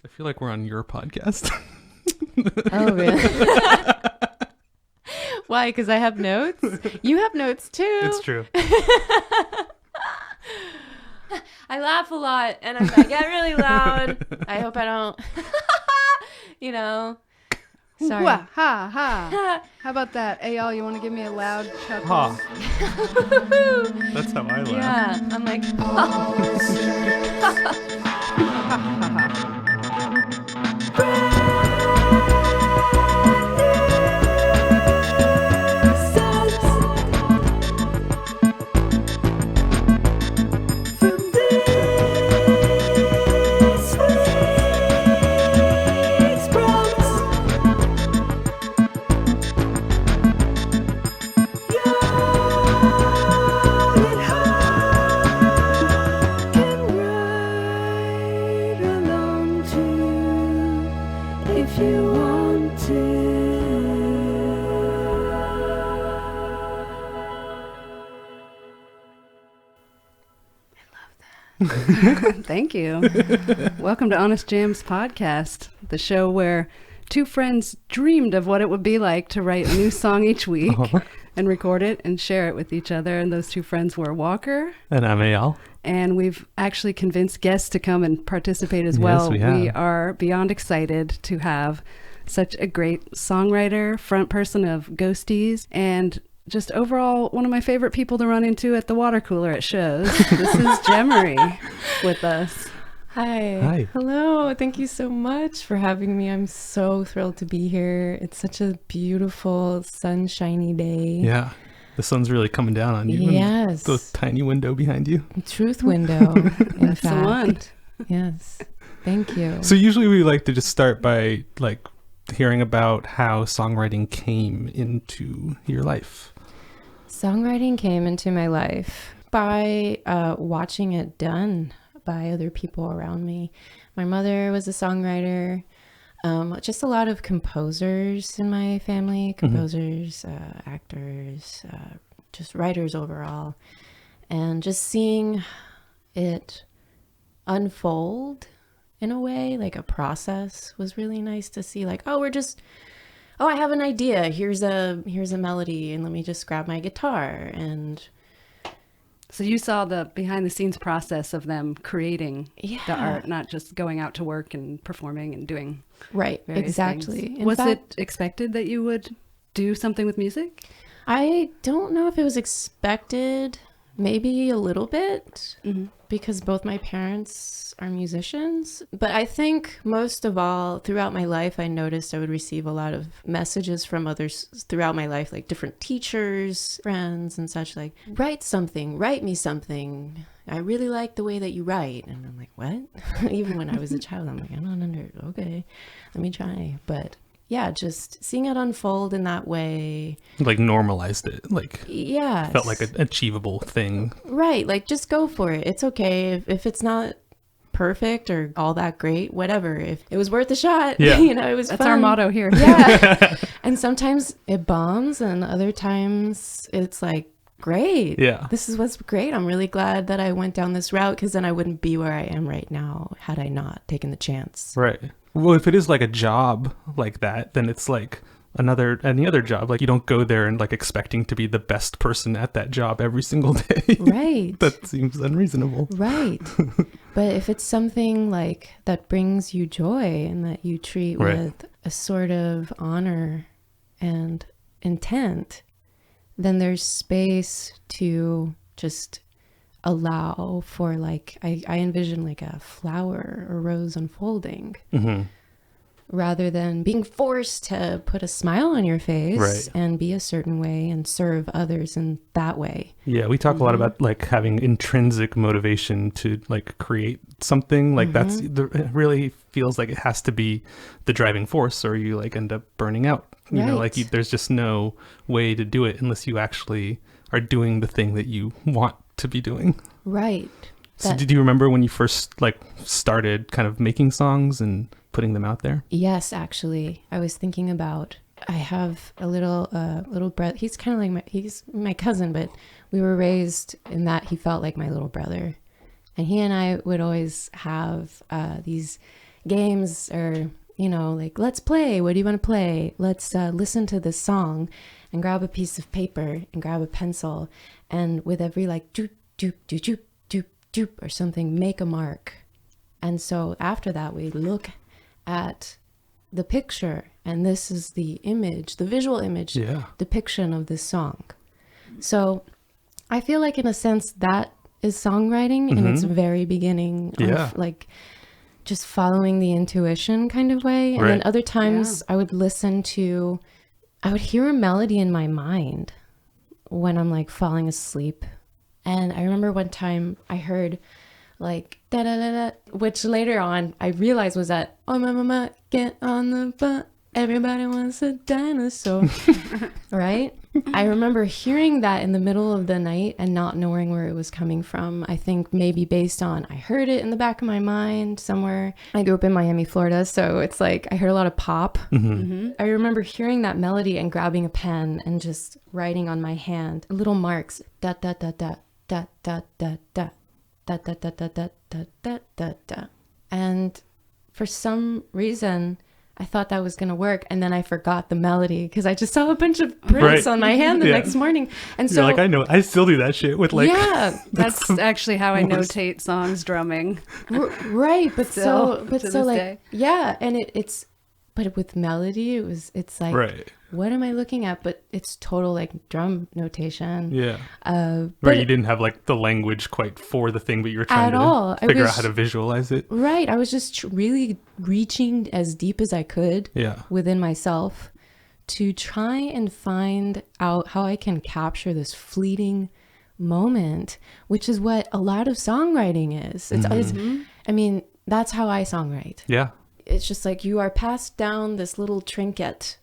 I feel like we're on your podcast. Oh, really? Why? Because I have notes? You have notes too. It's true. I laugh a lot and I get really loud. I hope I don't, Sorry. Ha, ha. How about that? Ayal, you want to give me a loud chuckle? Ha. That's how I laugh. Yeah, I'm like, Thank you. Welcome to Honest Jam's podcast, the show where two friends dreamed of what it would be like to write a new song each week and record it and share it with each other. And those two friends were Walker. And I'm Ayal. And we've actually convinced guests to come and participate as well. Yes, we have. We are beyond excited to have such a great songwriter, front person of Ghosties, and just overall one of my favorite people to run into at the water cooler at shows. This is Jem Marie with us. Hi. Hi. Hello. Thank you so much for having me. I'm so thrilled to be here. It's such a beautiful, sunshiny day. Yeah. The sun's really coming down on you. Yes. The tiny window behind you. Truth window, in That's fact. the one. Yes. Thank you. So usually we like to just start by hearing about how songwriting came into your life. Songwriting came into my life by watching it done by other people around me. My mother was a songwriter. Just a lot of composers in my family, composers, actors, just writers overall. And just seeing it unfold in a way, like a process, was really nice to see. Like, I have an idea. Here's a melody, and let me just grab my guitar. And So you saw the behind the scenes process of them creating the Yeah. art, not just going out to work and performing and doing right, various exactly. things. In Was fact, it expected that you would do something with music? I don't know if it was expected, maybe a little bit, because both my parents are musicians. But I think most of all, throughout my life, I noticed I would receive a lot of messages from others throughout my life, like different teachers, friends, and such, like, write me something. I really like the way that you write. And I'm like, what? Even when I was a child, I'm like, okay, let me try. But yeah, just seeing it unfold in that way. Normalized it. Yeah. Felt like an achievable thing. Right. Like, just go for it. It's okay. If it's not perfect or all that great, whatever. If it was worth a shot, Yeah. it was That's fun. our motto here. Yeah. And sometimes it bombs and other times it's like, great. Yeah. This is what's great. I'm really glad that I went down this route, because then I wouldn't be where I am right now had I not taken the chance. Right. Well, if it is like a job like that, then it's like any other job. Like, you don't go there and expecting to be the best person at that job every single day. Right. That seems unreasonable. Right. But if it's something like that brings you joy and that you treat Right. with a sort of honor and intent, then there's space to just allow for, I envision like a flower or rose unfolding, rather than being forced to put a smile on your face Right. and be a certain way and serve others in that way. Yeah, we talk a lot about having intrinsic motivation to create something. It really feels like it has to be the driving force, or you end up burning out. You know, Right. there's just no way to do it unless you actually are doing the thing that you want to be doing. Right. So did you remember when you first started kind of making songs and putting them out there? Yes, actually, I was thinking about, I have a little brother. He's kind of like he's my cousin, but we were raised in that he felt like my little brother. And he and I would always have these games or, you know, like, let's play. What do you want to play? Let's listen to this song and grab a piece of paper and grab a pencil. And with every like doop, doop, doop, doop, doop, doop or something, make a mark. And so after that, we look at the picture, and this is the image, the visual image depiction of this song. So I feel like in a sense that is songwriting in its very beginning of like just following the intuition kind of way. And then other times I would hear a melody in my mind when I'm like falling asleep. And I remember one time I heard like da da da da, which later on I realized was that, oh my mama, get on the bus, everybody wants a dinosaur. Right? I remember hearing that in the middle of the night and not knowing where it was coming from. I think maybe based on I heard it in the back of my mind somewhere. I grew up in Miami, Florida, so it's like I heard a lot of pop. I remember hearing that melody and grabbing a pen and just writing on my hand little marks, da da da da da da da da da da da da da da da da da. And for some reason I thought that was going to work, and then I forgot the melody because I just saw a bunch of prints on my hand the next morning. And so you're like, I know, I still do that shit with like, that's actually how I notate songs drumming. Right, but Still, so like day. Yeah, and but with melody it's like what am I looking at? But it's total like drum notation. Yeah. But you didn't have like the language quite for the thing, but you were trying to figure out how to visualize it. Right. I was just really reaching as deep as I could within myself to try and find out how I can capture this fleeting moment, which is what a lot of songwriting is. It's I mean, that's how I songwrite. Yeah. It's just like you are passed down this little trinket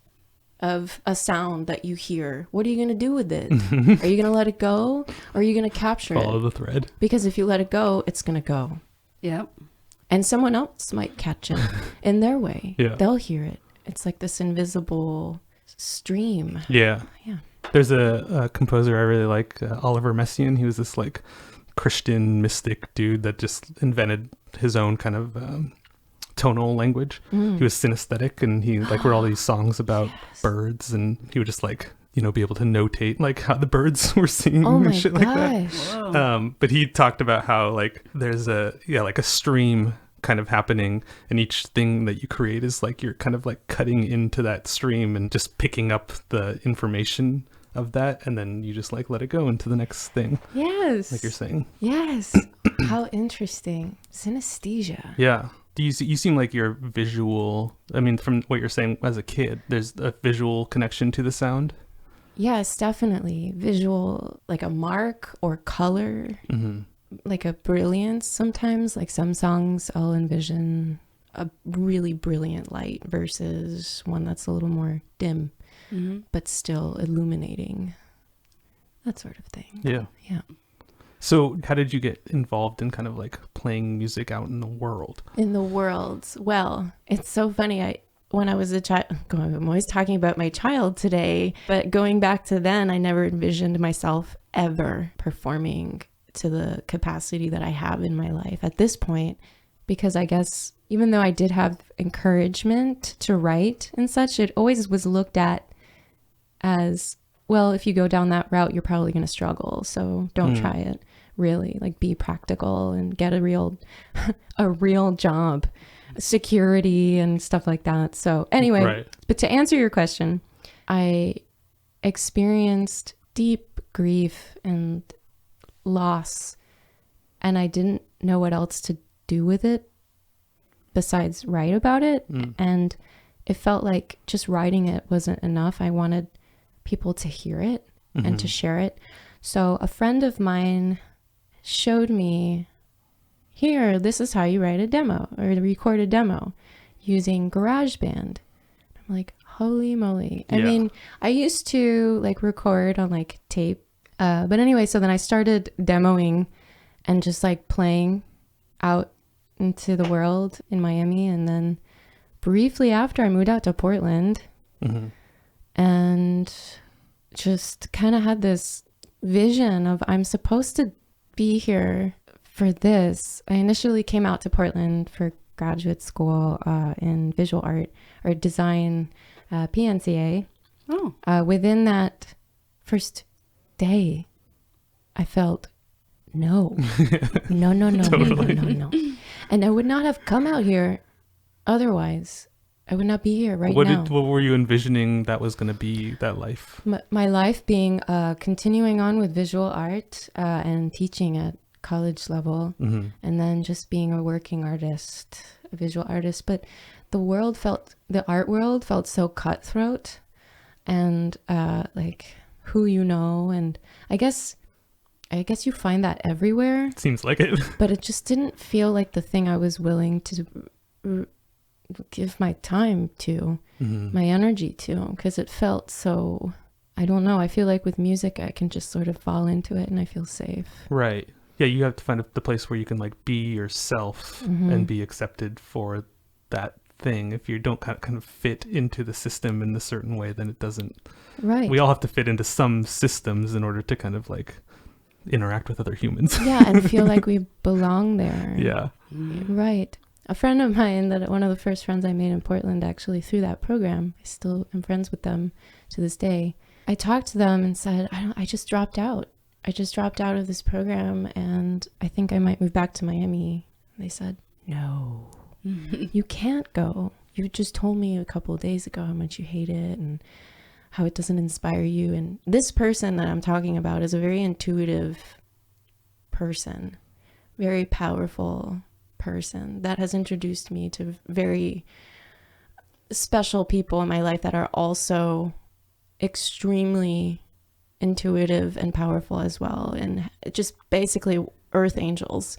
of a sound that you hear. What are you going to do with it? Are you going to let it go, or are you going to capture Follow the thread. Because if you let it go, it's going to go. Yep. And someone else might catch it in their way. Yeah. They'll hear it. It's like this invisible stream. Yeah. Yeah. There's a composer I really like, Oliver Messiaen. He was this like Christian mystic dude that just invented his own kind of tonal language. He was synesthetic, and he like wrote all these songs about birds, and he would just like, you know, be able to notate like how the birds were singing and shit like that. But he talked about how like there's a stream kind of happening, and each thing that you create is like you're kind of like cutting into that stream and just picking up the information of that, and then you just like let it go into the next thing. Yes. Like you're saying. Yes. How interesting. Synesthesia. Yeah. You seem like you're visual. I mean, from what you're saying as a kid, there's a visual connection to the sound. Yes, definitely. Visual, like a mark or color, like a brilliance sometimes. Like some songs I'll envision a really brilliant light versus one that's a little more dim, but still illuminating. That sort of thing. Yeah. Yeah. So how did you get involved in kind of like playing music out in the world? In the world. Well, it's so funny. When I was a child, I'm always talking about my child today, but going back to then, I never envisioned myself ever performing to the capacity that I have in my life at this point, because I guess even though I did have encouragement to write and such, it always was looked at as, well, if you go down that route, you're probably going to struggle. So don't try it. Really, like, be practical and get a real job, security and stuff like that. So anyway, but to answer your question, I experienced deep grief and loss, and I didn't know what else to do with it besides write about it. And it felt like just writing it wasn't enough. I wanted people to hear it and to share it. So a friend of mine showed me, here, this is how you write a demo or record a demo using GarageBand. I'm like, holy moly. I mean, I used to like record on like tape. But anyway, so then I started demoing and just like playing out into the world in Miami. And then briefly after, I moved out to Portland and just kind of had this vision of, I'm supposed to be here for this. I initially came out to Portland for graduate school in visual art or design, PNCA. Oh. Within that first day, I felt no. Totally. No. And I would not have come out here otherwise. I would not be here right now. What were you envisioning that was going to be that life? My life being continuing on with visual art and teaching at college level, Mm-hmm. and then just being a working artist, a visual artist. But the art world felt so cutthroat and like who you know. And I guess you find that everywhere, Seems like it. but it just didn't feel like the thing I was willing to give my time to, Mm-hmm. my energy to, because it felt so, I don't know. I feel like with music, I can just sort of fall into it and I feel safe. Right. Yeah, you have to find the place where you can like be yourself Mm-hmm. and be accepted for that thing. If you don't kind of fit into the system in a certain way, then it doesn't. Right. We all have to fit into some systems in order to kind of like interact with other humans. Yeah, and feel like we belong there. Yeah. Right. A friend of mine, one of the first friends I made in Portland, actually through that program, I still am friends with them to this day. I talked to them and said, I just dropped out. I just dropped out of this program and I think I might move back to Miami. They said, no, you can't go. You just told me a couple of days ago how much you hate it and how it doesn't inspire you. And this person that I'm talking about is a very intuitive person, very powerful person that has introduced me to very special people in my life that are also extremely intuitive and powerful as well, and just basically earth angels.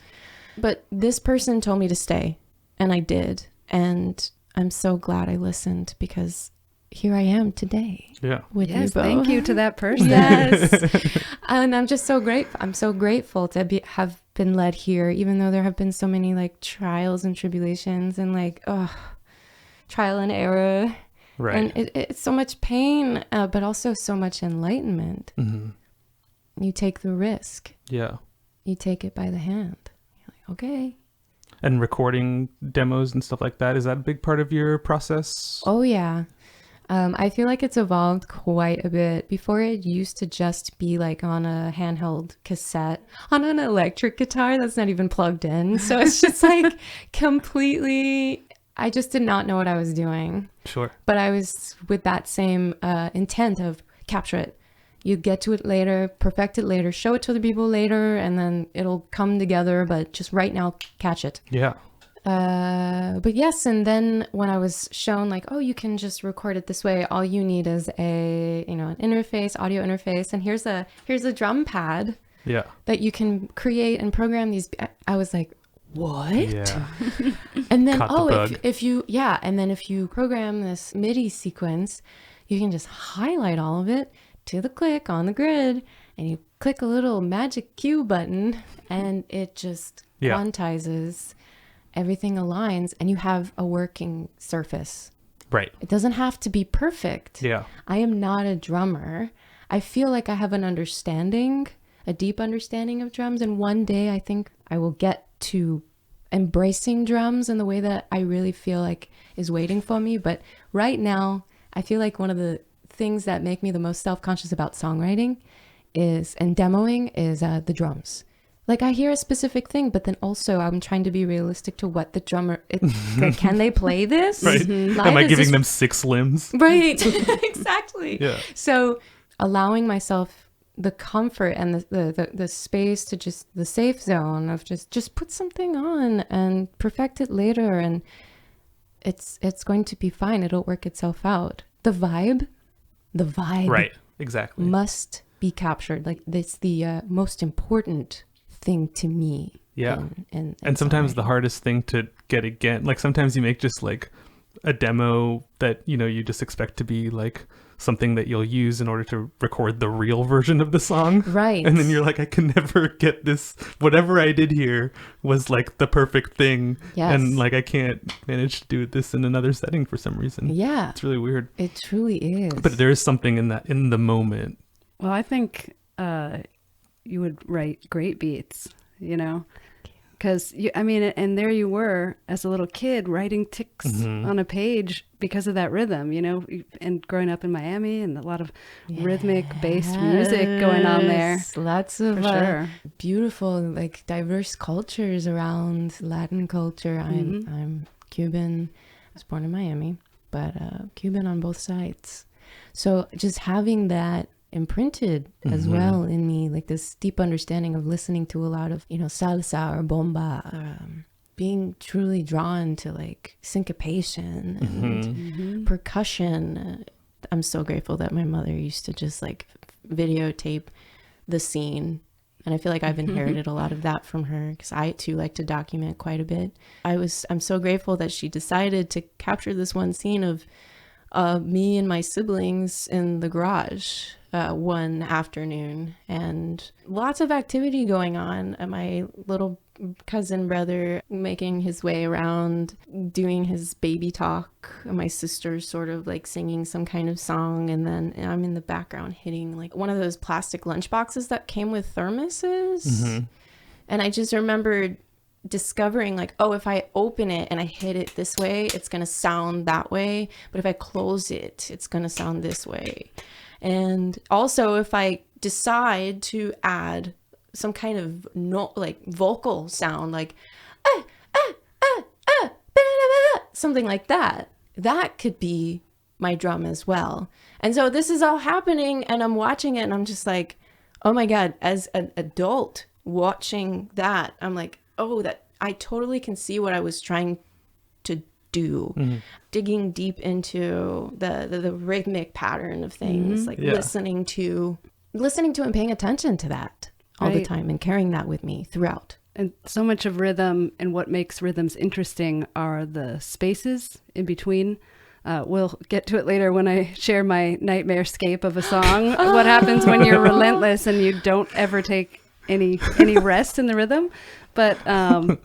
But this person told me to stay, and I did, and I'm so glad I listened, because here I am today Yeah. with you Yes, both. thank you to that person. Yes. And I'm just so grateful. I'm so grateful to have been led here, even though there have been so many like trials and tribulations and like, trial and error. Right. And it's so much pain, but also so much enlightenment. Mm-hmm. You take the risk. Yeah. You take it by the hand. You're like, okay. And recording demos and stuff like that, is that a big part of your process? Oh, yeah. I feel like it's evolved quite a bit. Before, it used to just be like on a handheld cassette on an electric guitar that's not even plugged in. So it's just like completely, I just did not know what I was doing. Sure. But I was with that same intent of capture it. You get to it later, perfect it later, show it to the people later, and then it'll come together. But just right now, catch it. Yeah. But yes, and then when I was shown like, oh, you can just record it this way. All you need is an interface, audio interface, and here's a drum pad Yeah. that you can create and program these. I was like, what? Yeah. And then, Caught the bug. if you program this MIDI sequence, you can just highlight all of it to the click on the grid, and you click a little magic cue button, and it just Yeah. quantizes. Everything aligns, and you have a working surface. Right. It doesn't have to be perfect. Yeah. I am not a drummer. I feel like I have an understanding, a deep understanding of drums, and one day I think I will get to embracing drums in the way that I really feel like is waiting for me. But right now, I feel like one of the things that make me the most self-conscious about songwriting and demoing is the drums. Like, I hear a specific thing, but then also I'm trying to be realistic to what the drummer, like, can they play this? Right. Live? Am I Is giving this- them 6 limbs? Right. Exactly. Yeah. So allowing myself the comfort and the space to just, the safe zone of just put something on and perfect it later. And it's going to be fine. It'll work itself out. The vibe Right. Exactly. must be captured. Like, that's the most important thing to me. Yeah. And sometimes the songwriting. hardest thing to get again, like sometimes you make just like a demo that, you just expect to be like something that you'll use in order to record the real version of the song. Right. And then you're like, I can never get this. Whatever I did here was like the perfect thing. Yes. And like, I can't manage to do this in another setting for some reason. Yeah, It's really weird. it truly is. But there is something in that, in the moment. Well, I think you would write great beats, Because, I mean, and there you were as a little kid writing ticks on a page because of that rhythm, you know, and growing up in Miami and a lot of rhythmic-based music going on there. Lots of sure. beautiful, like, diverse cultures around Latin culture. I'm Cuban. I was born in Miami, but Cuban on both sides. So just having that imprinted as well in me, like this deep understanding of listening to a lot of, you know, salsa or bomba, being truly drawn to like syncopation and percussion. I'm so grateful that my mother used to just like videotape the scene. And I feel like I've inherited a lot of that from her, because I too like to document quite a bit. I'm so grateful that she decided to capture this one scene of me and my siblings in the garage one afternoon, and lots of activity going on. My little cousin brother making his way around doing his baby talk, my sister sort of like singing some kind of song, and then I'm in the background hitting like one of those plastic lunch boxes that came with thermoses. And I just remembered discovering like, oh, if I open it and I hit it this way, it's going to sound that way. But if I close it, it's going to sound this way. And also if I decide to add some kind of vocal sound, like something like that, that could be my drum as well. And so this is all happening and I'm watching it and I'm just like, oh my God, as an adult watching that, I'm like, oh, that I totally can see what I was trying to do. Digging deep into the rhythmic pattern of things, like listening to and paying attention to that all the time and carrying that with me throughout. And so much of rhythm and what makes rhythms interesting are the spaces in between. We'll get to it later when I share my nightmare scape of a song. What happens when you're relentless and you don't ever take any rest in the rhythm. But the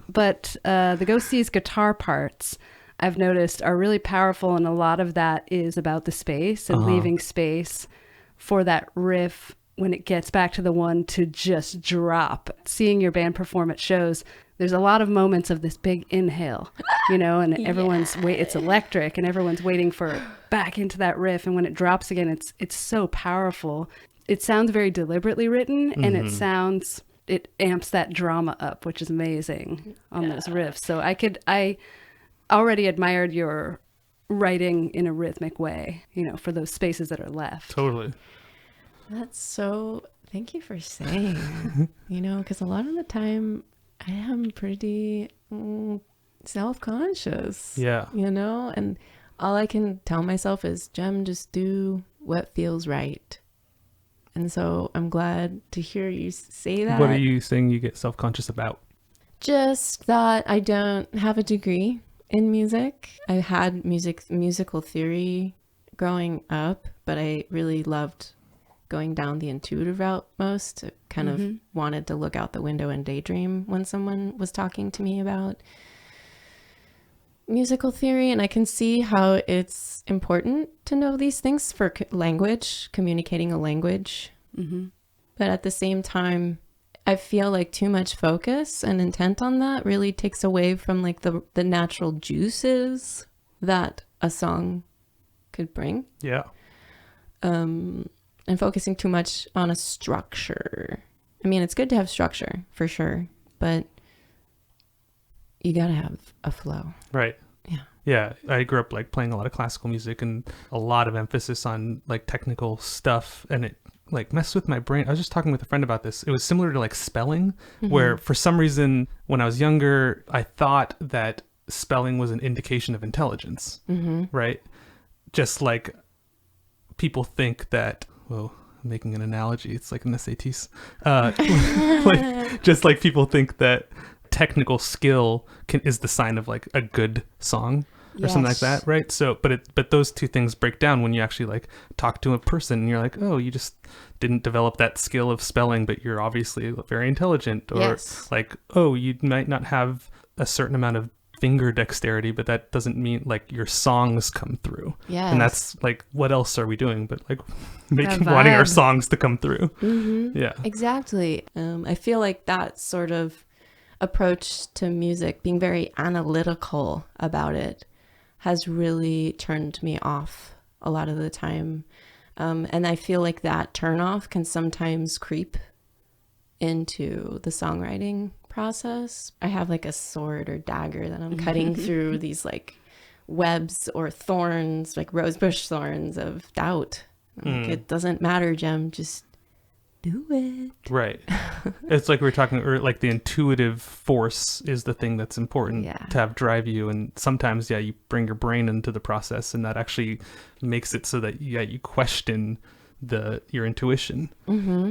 Ghosties guitar parts, I've noticed, are really powerful, and a lot of that is about the space and leaving space for that riff when it gets back to the one to just drop. Seeing your band perform at shows, there's a lot of moments of this big inhale, you know, and everyone's it's electric and everyone's waiting for back into that riff, and when it drops again, it's so powerful. It sounds very deliberately written, and it amps that drama up, which is amazing on those riffs. So I already admired your writing in a rhythmic way, you know, for those spaces that are left. Totally. Thank you for saying, you know, because a lot of the time I am pretty self-conscious. Yeah. You know, and all I can tell myself is, Jem, just do what feels right. And so I'm glad to hear you say that. What are you saying you get self-conscious about? Just that I don't have a degree in music. I had musical theory growing up, but I really loved going down the intuitive route most. I kind of wanted to look out the window and daydream when someone was talking to me about musical theory, and I can see how it's important to know these things for language, communicating a language. But at the same time, I feel like too much focus and intent on that really takes away from like the natural juices that a song could bring. Yeah. And focusing too much on a structure. I mean, it's good to have structure for sure, but you gotta have a flow. Right. Yeah. Yeah. I grew up like playing a lot of classical music and a lot of emphasis on like technical stuff, and it like messed with my brain. I was just talking with a friend about this. It was similar to like spelling, where for some reason when I was younger, I thought that spelling was an indication of intelligence, right? Just like people think that, well, I'm making an analogy. It's like an SATs. Just like people think that technical skill is the sign of like a good song or something like that, right? So but those two things break down when you actually like talk to a person and you're like, oh, you just didn't develop that skill of spelling, but you're obviously very intelligent. Or like, oh, you might not have a certain amount of finger dexterity, but that doesn't mean like your songs come through. And that's like, what else are we doing but like wanting our songs to come through? Yeah, exactly. I feel like that sort of approach to music, being very analytical about it, has really turned me off a lot of the time. And I feel like that turnoff can sometimes creep into the songwriting process. I have like a sword or dagger that I'm cutting through these like webs or thorns, like rosebush thorns of doubt. Like, it doesn't matter, Jem, just do it. Right. It's like we were talking, or like the intuitive force is the thing that's important to have drive you. And sometimes, you bring your brain into the process, and that actually makes it so that, you question your intuition,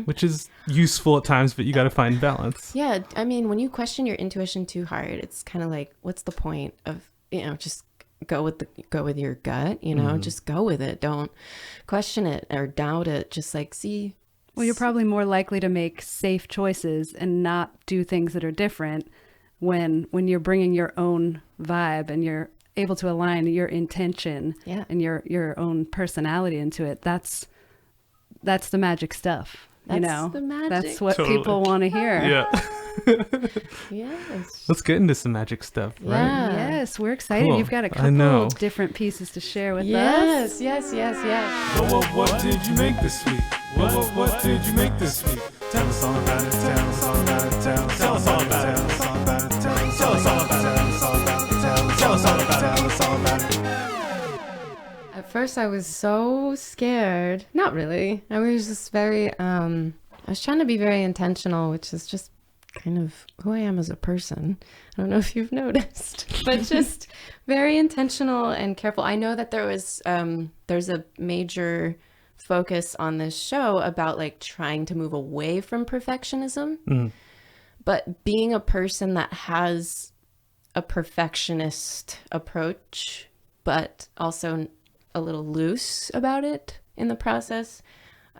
which is useful at times, but you got to find balance. Yeah. I mean, when you question your intuition too hard, it's kind of like, what's the point of, just go with your gut, just go with it. Don't question it or doubt it. Just like, see. Well, you're probably more likely to make safe choices and not do things that are different when you're bringing your own vibe and you're able to align your intention and your own personality into it. That's the magic stuff. That's the magic. That's what people want to hear. Yeah. Yes. Let's get into some magic stuff, right? Yeah. Yes, we're excited. Cool. You've got a couple different pieces to share with us. Yes. What did you make this week? What did you make this week? Tell us all about it. Tell us all about it. Tell us all about it. Tell us all about it. Tell us all about it. Tell us all about it. Tell us all about it. At first I was so scared. Not really. I was just very I was trying to be very intentional, which is just kind of who I am as a person. I don't know if you've noticed, but just very intentional and careful. I know that there's a major focus on this show about like trying to move away from perfectionism, but being a person that has a perfectionist approach, but also a little loose about it in the process.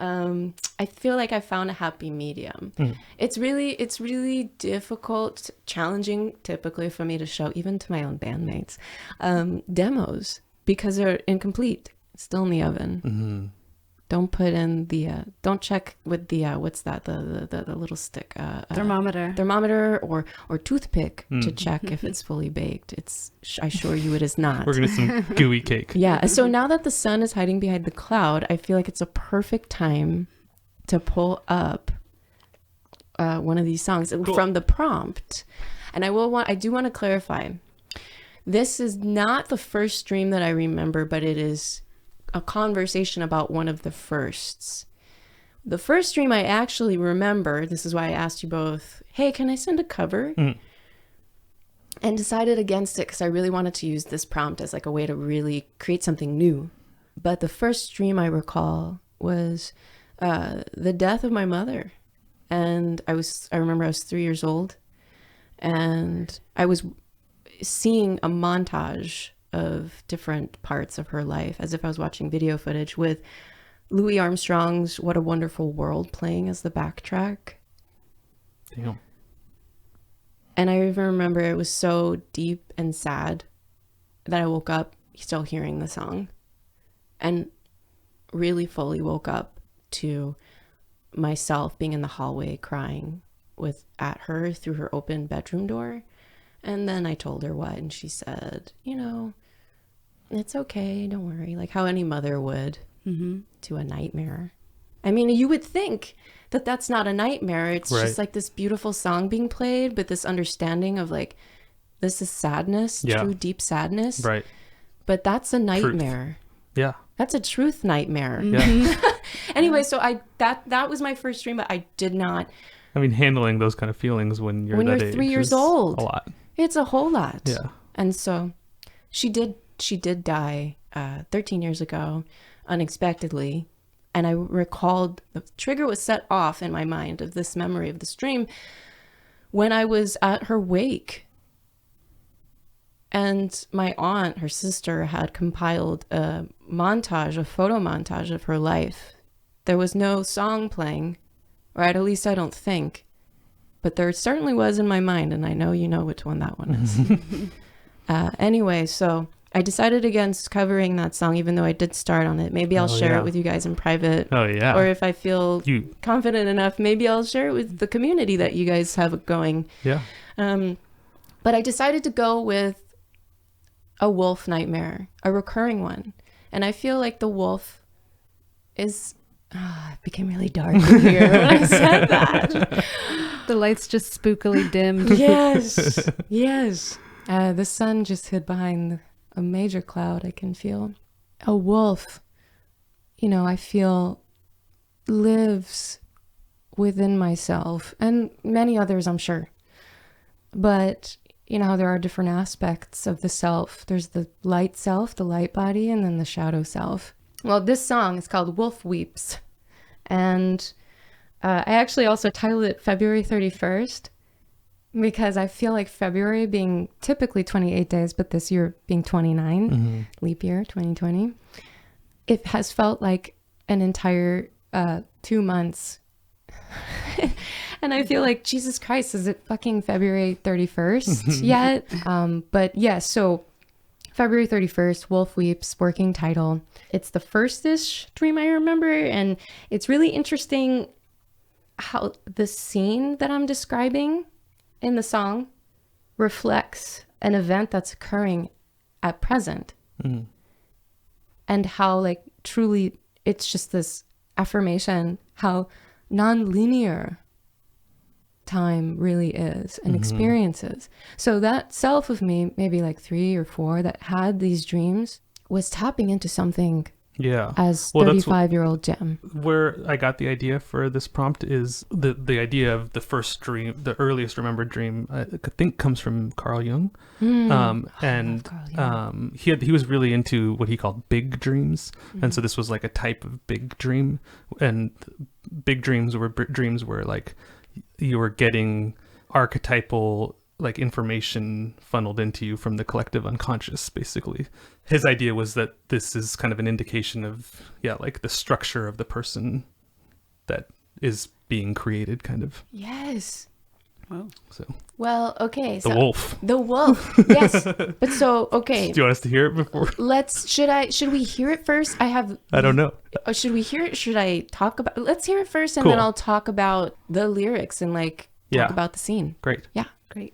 I feel like I found a happy medium. It's really difficult, challenging typically for me to show even to my own bandmates demos because they're incomplete, still in the oven. Don't put in the don't check with the what's that, the little stick thermometer or toothpick to check if it's fully baked. I assure you it is not. We're gonna some gooey cake. Yeah. So now that the sun is hiding behind the cloud, I feel like it's a perfect time to pull up one of these songs from the prompt. And I do want to clarify. This is not the first stream that I remember, but it is a conversation about one of the firsts. The first stream I actually remember, this is why I asked you both, hey, can I send a cover? And decided against it because I really wanted to use this prompt as like a way to really create something new. But the first stream I recall was the death of my mother. And I remember I was 3 years old and I was seeing a montage of different parts of her life as if I was watching video footage with Louis Armstrong's What a Wonderful World playing as the backtrack. Damn. And I even remember it was so deep and sad that I woke up still hearing the song and really fully woke up to myself being in the hallway crying at her through her open bedroom door. And then I told her what, and she said, it's okay, don't worry, like how any mother would to a nightmare. I mean, you would think that that's not a nightmare. It's just like this beautiful song being played, but this understanding of like, this is sadness, true deep sadness. Right. But that's a nightmare. Truth. Yeah. That's a truth nightmare. Yeah. Anyway, so that was my first dream, but I did not. I mean, handling those kind of feelings when you're that age 3 years old, a lot. It's a whole lot. Yeah. And so she did die 13 years ago unexpectedly. And I recalled the trigger was set off in my mind of this memory of this dream when I was at her wake. And my aunt, her sister, had compiled a photo montage of her life. There was no song playing, right? At least I don't think. But there certainly was in my mind, and I know you know which one that one is. Anyway, so I decided against covering that song, even though I did start on it. Maybe I'll share it with you guys in private. Oh, yeah. Or if I feel confident enough, maybe I'll share it with the community that you guys have going. Yeah. But I decided to go with a wolf nightmare, a recurring one. And I feel like the wolf is... it became really dark in here when I said that. The lights just spookily dimmed. Yes, yes. The sun just hid behind a major cloud, I can feel. A wolf, I feel lives within myself and many others, I'm sure. But, there are different aspects of the self. There's the light self, the light body, and then the shadow self. Well, this song is called Wolf Weeps. And I actually also titled it February 31st because I feel like February being typically 28 days, but this year being 29, leap year 2020, it has felt like an entire 2 months. And I feel like, Jesus Christ, is it fucking February 31st yet? But yeah, so February 31st, Wolf Weeps, working title. It's the first-ish dream I remember, and it's really interesting how the scene that I'm describing in the song reflects an event that's occurring at present. And how, like, truly it's just this affirmation how non-linear time really is and experiences. So that self of me, maybe like 3 or 4, that had these dreams was tapping into something. Yeah. As 35-year-old Jem. Where I got the idea for this prompt is the idea of the first dream, the earliest remembered dream, I think comes from Carl Jung. And Carl Jung. He was really into what he called big dreams. And so this was like a type of big dream. And big dreams were dreams where like you were getting archetypal like information funneled into you from the collective unconscious, basically. His idea was that this is kind of an indication of, like the structure of the person that is being created, kind of. Yes. Wow. So. Well, okay. The wolf. The wolf. Yes. But so, okay. Do you want us to hear it before? Should we hear it first? I don't know. Should we hear it? Should I talk about, let's hear it first and Cool. then I'll talk about the lyrics and talk about the scene. Great. Yeah. Great.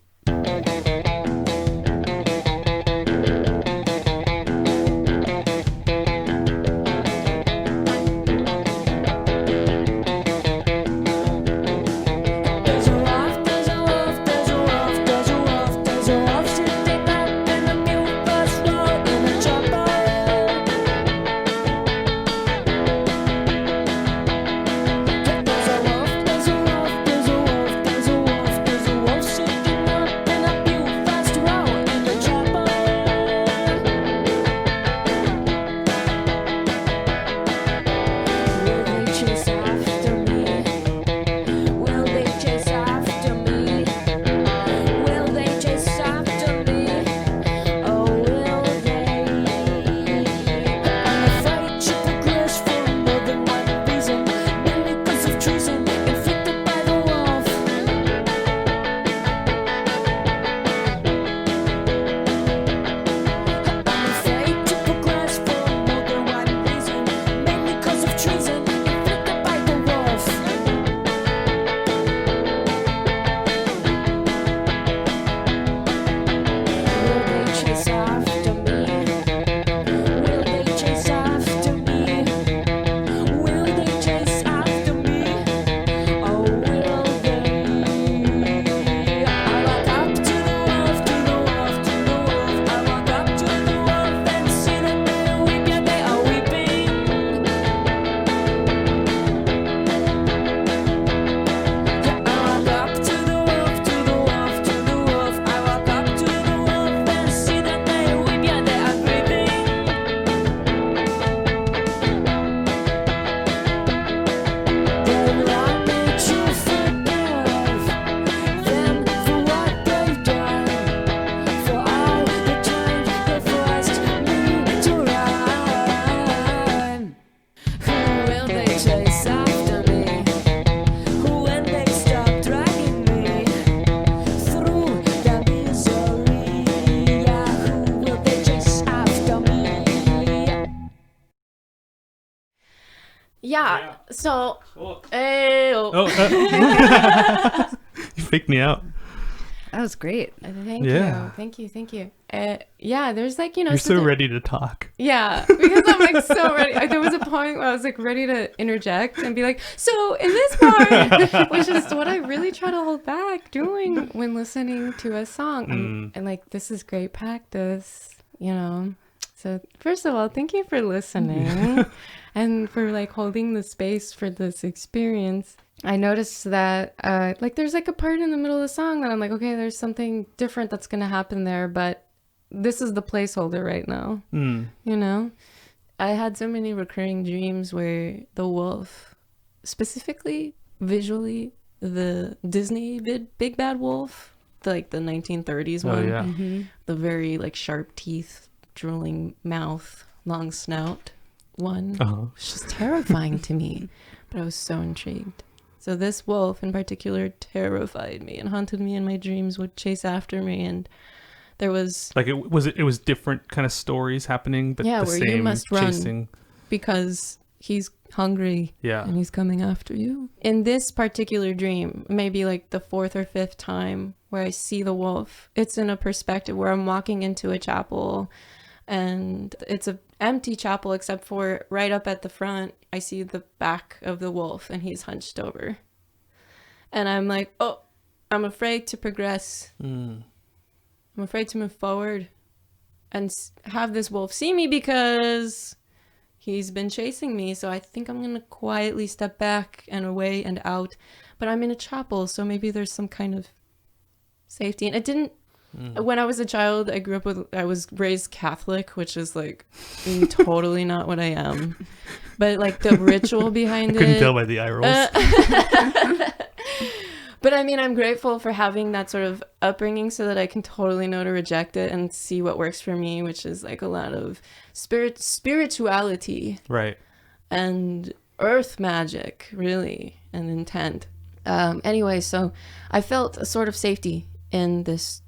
Yeah. So. Cool. You You faked me out. That was great. Thank Yeah. you. Thank you. Yeah, there's like, You're so ready to talk. Yeah, because I'm like so ready. There was a point where I was like ready to interject and be like, so in this part, which is what I really try to hold back doing when listening to a song. And like, this is great practice, you know? So first of all, thank you for listening and for like holding the space for this experience. I noticed that like there's like a part in the middle of the song that I'm like, okay, there's something different that's going to happen there, but this is the placeholder right now. You know, I had so many recurring dreams where the wolf, specifically visually, the Disney Big Bad Wolf, like the 1930s one, Yeah. the very like sharp teeth, drooling mouth, long snout one, was just terrifying to me, but I was so intrigued. So this wolf in particular terrified me and haunted me in my dreams, would chase after me, and there was like it was different kind of stories happening, but yeah, the where same you must run chasing. because he's hungry and he's coming after you. In this particular dream, maybe like the fourth or fifth time where I see the wolf, it's in a perspective where I'm walking into a chapel and it's an empty chapel except for right up at the front I see the back of the wolf and he's hunched over, and I'm like, oh, I'm afraid to progress. I'm afraid to move forward and have this wolf see me because he's been chasing me. So I think I'm gonna quietly step back and away and out, but I'm in a chapel, so maybe there's some kind of safety. And it didn't when I was a child, I was raised Catholic, which is like totally not what I am. But like the ritual behind it. Couldn't tell by the eye rolls. But I mean, I'm grateful for having that sort of upbringing so that I can totally know to reject it and see what works for me, which is like a lot of spirituality. Right. And earth magic, really, and intent. Anyway, so I felt a sort of safety in this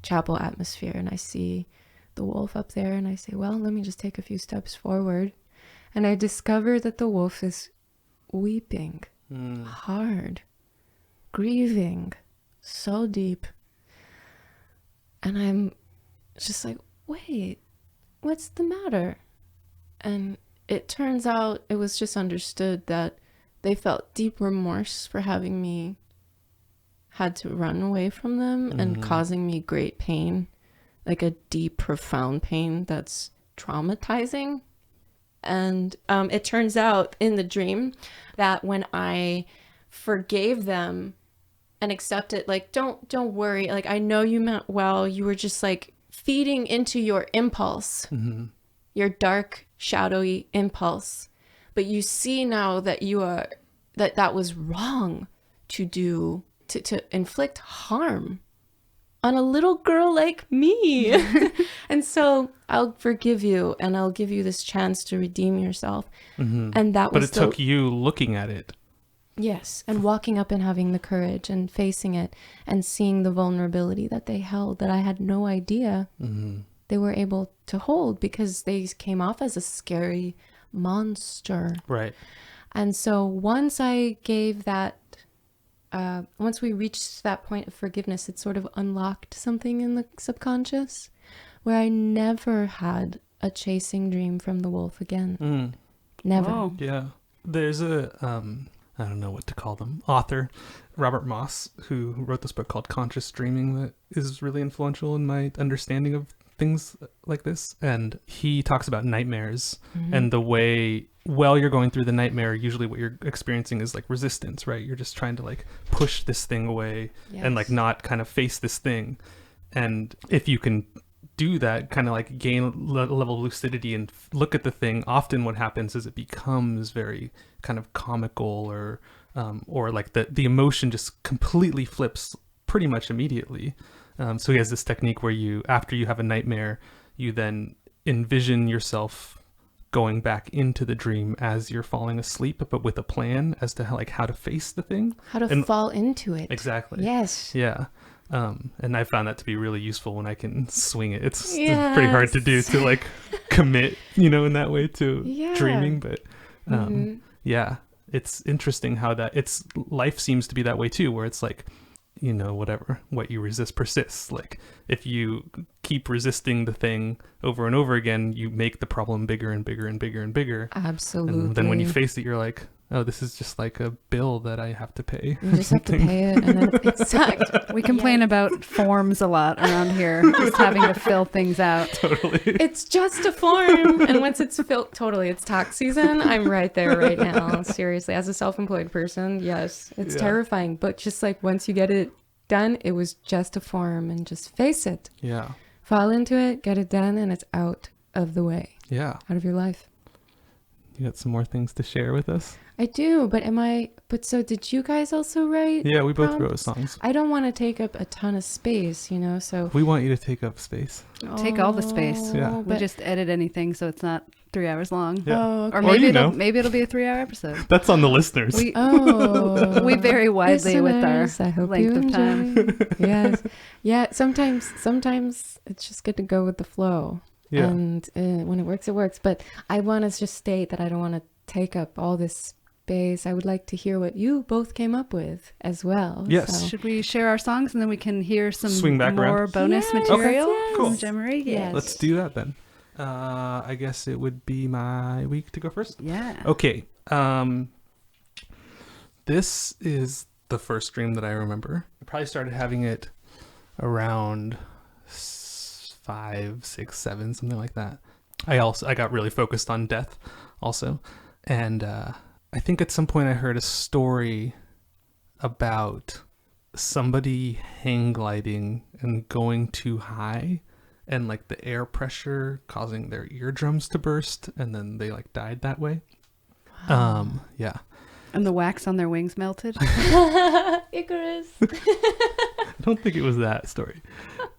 chapel atmosphere, and I see the wolf up there, and I say, well, let me just take a few steps forward. And I discover that the wolf is weeping hard, grieving so deep. And I'm just like, wait, what's the matter? And it turns out it was just understood that they felt deep remorse for having me had to run away from them and causing me great pain, like a deep, profound pain that's traumatizing. And it turns out in the dream that when I forgave them and accepted, like, don't worry, like, I know you meant well, you were just like feeding into your impulse, your dark, shadowy impulse, but you see now that that was wrong to do, to inflict harm on a little girl like me. And so I'll forgive you and I'll give you this chance to redeem yourself. And that was took you looking at it. Yes, and walking up and having the courage and facing it and seeing the vulnerability that they held that I had no idea they were able to hold, because they came off as a scary monster. Right. And so once I gave that, once we reached that point of forgiveness, it sort of unlocked something in the subconscious where I never had a chasing dream from the wolf again. Never. Wow. Yeah. There's a, I don't know what to call them, author, Robert Moss, who wrote this book called Conscious Dreaming that is really influential in my understanding of things like this. And he talks about nightmares and the way, while you're going through the nightmare, usually what you're experiencing is like resistance, right? You're just trying to like push this thing away and like not kind of face this thing. And if you can do that, kind of like gain a level of lucidity and look at the thing, often what happens is it becomes very kind of comical, or like the emotion just completely flips pretty much immediately. So he has this technique where you, after you have a nightmare, you then envision yourself going back into the dream as you're falling asleep, but with a plan as to how to face the thing. How to fall into it. Exactly. Yes. Yeah. And I found that to be really useful when I can swing it. It's pretty hard to do, to like commit, in that way to dreaming. But yeah, it's interesting how life seems to be that way too, where it's like, you know, whatever, what you resist persists. Like if you keep resisting the thing over and over again, you make the problem bigger and bigger and bigger and bigger. Absolutely. And then when you face it, you're like, oh, this is just like a bill that I have to pay. You just have to pay it. And then exactly. We complain about forms a lot around here, just having to fill things out. Totally. It's just a form. And once it's filled, totally, it's tax season. I'm right there right now. Seriously, as a self-employed person, yes, it's terrifying. But just like once you get it done, it was just a form, and just face it. Yeah. Fall into it, get it done, and it's out of the way, Yeah. out of your life. You got some more things to share with us? I do, but so did you guys also write? Yeah, we both wrote prompts? songs. I don't want to take up a ton of space, you know, so. We want you to take up space. Take all the space. Yeah. We But, just edit anything so it's not 3 hours long. Yeah. oh, okay. Or Or maybe you know. maybe it'll be a 3-hour episode. That's on the listeners. We Oh, we vary widely with our listeners, I hope length you of time. enjoy. Yes, yeah. Sometimes it's just good to go with the flow, Yeah. and when it works. But I want to just state that I don't want to take up all this space. I would like to hear what you both came up with as well. Yes. So. Should we share our songs and then we can hear some Swing back more around. bonus Yes, material yes. Cool. from Jem Marie? Yes. Let's do that then. I guess it would be my week to go first. Yeah. Okay. This is the first dream that I remember. I probably started having it around 5, 6, 7, something like that. I got really focused on death also. And I think at some point I heard a story about somebody hang gliding and going too high, and like the air pressure causing their eardrums to burst, and then they like died that way. Yeah. And the wax on their wings melted. Icarus. I don't think it was that story.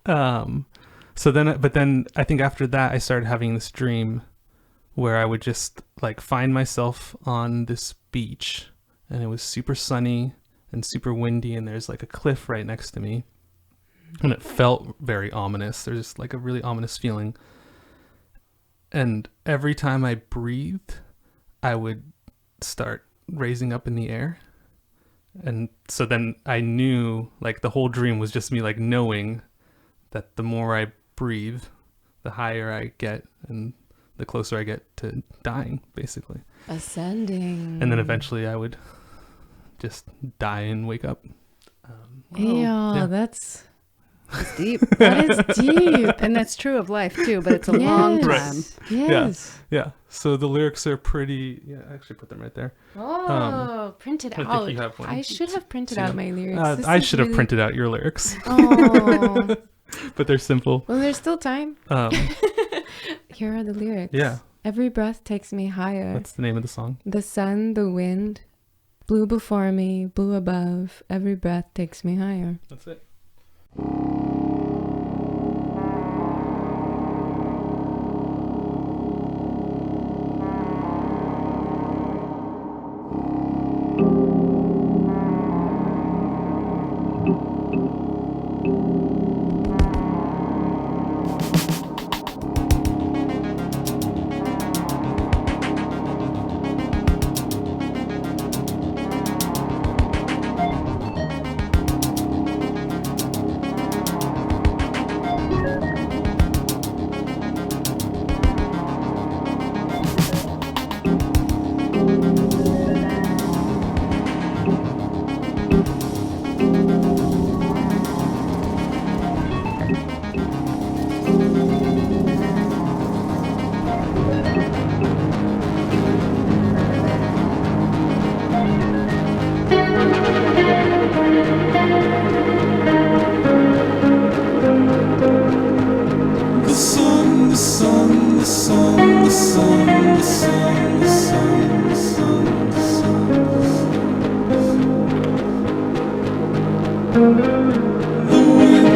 But then I think after that I started having this dream where I would just like find myself on this beach, and it was super sunny and super windy, and there's like a cliff right next to me, and it felt very ominous. There's just like a really ominous feeling. And every time I breathed, I would start raising up in the air. And so then I knew, like, the whole dream was just me like knowing that the more I breathe, the higher I get and the closer I get to dying, basically. Ascending. And then eventually I would just die and wake up. Yeah, Yeah. that's It's deep. that is deep. And that's true of life too, but it's a long Yes. time. Yes. Yeah. So the lyrics are pretty. Yeah, I actually put them right there. Oh, printed I think out. you have one. I should have printed So, out my lyrics. This I is should have really- printed out your lyrics, Oh, but they're simple. well, there's still time. Here are the lyrics. Yeah. Every breath takes me higher. That's the name of the song. The sun, the wind, blue before me, blue above. Every breath takes me higher. That's it. The sun, the sun, the sun, the sun, the sun, the sun, the sun, the sun. The wind,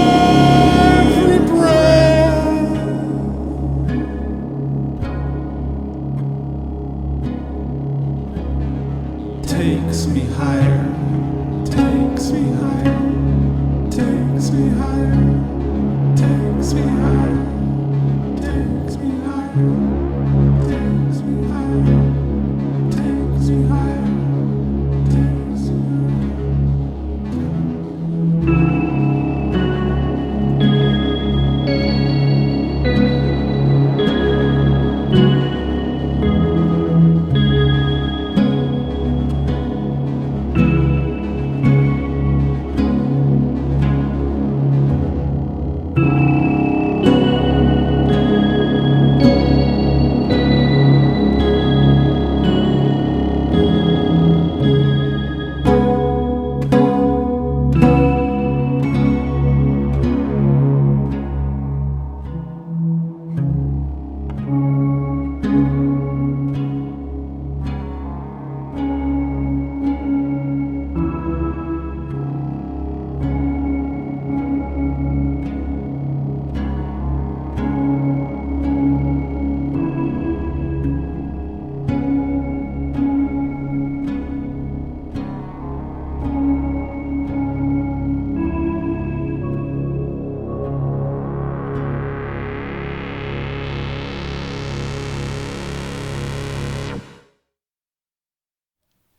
Every breath takes me higher, takes me higher, takes me higher, takes me higher, takes me higher, takes me higher, takes me higher, takes me higher.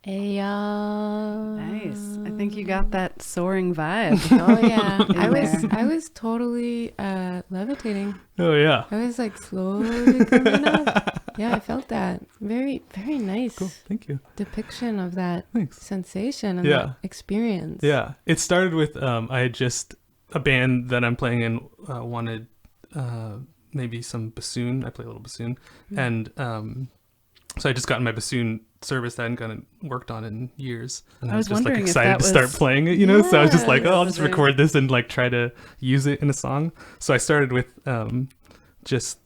Hey, y'all. Nice. I think you got that soaring vibe. Oh yeah, in there. I was totally levitating. Oh yeah. I was like slowly coming up. Yeah, I felt that. Very, very nice Cool. Thank you. depiction of that Thanks. sensation and Yeah. that experience. Yeah. It started with I had just a band that I'm playing in wanted maybe some bassoon. I play a little bassoon, and so I just got my bassoon service I hadn't gotten worked on in years, and I was just like wondering if excited that to start was- playing it, you know. So I was just like, Yes. oh, I'll just record this and like try to use it in a song. So I started with just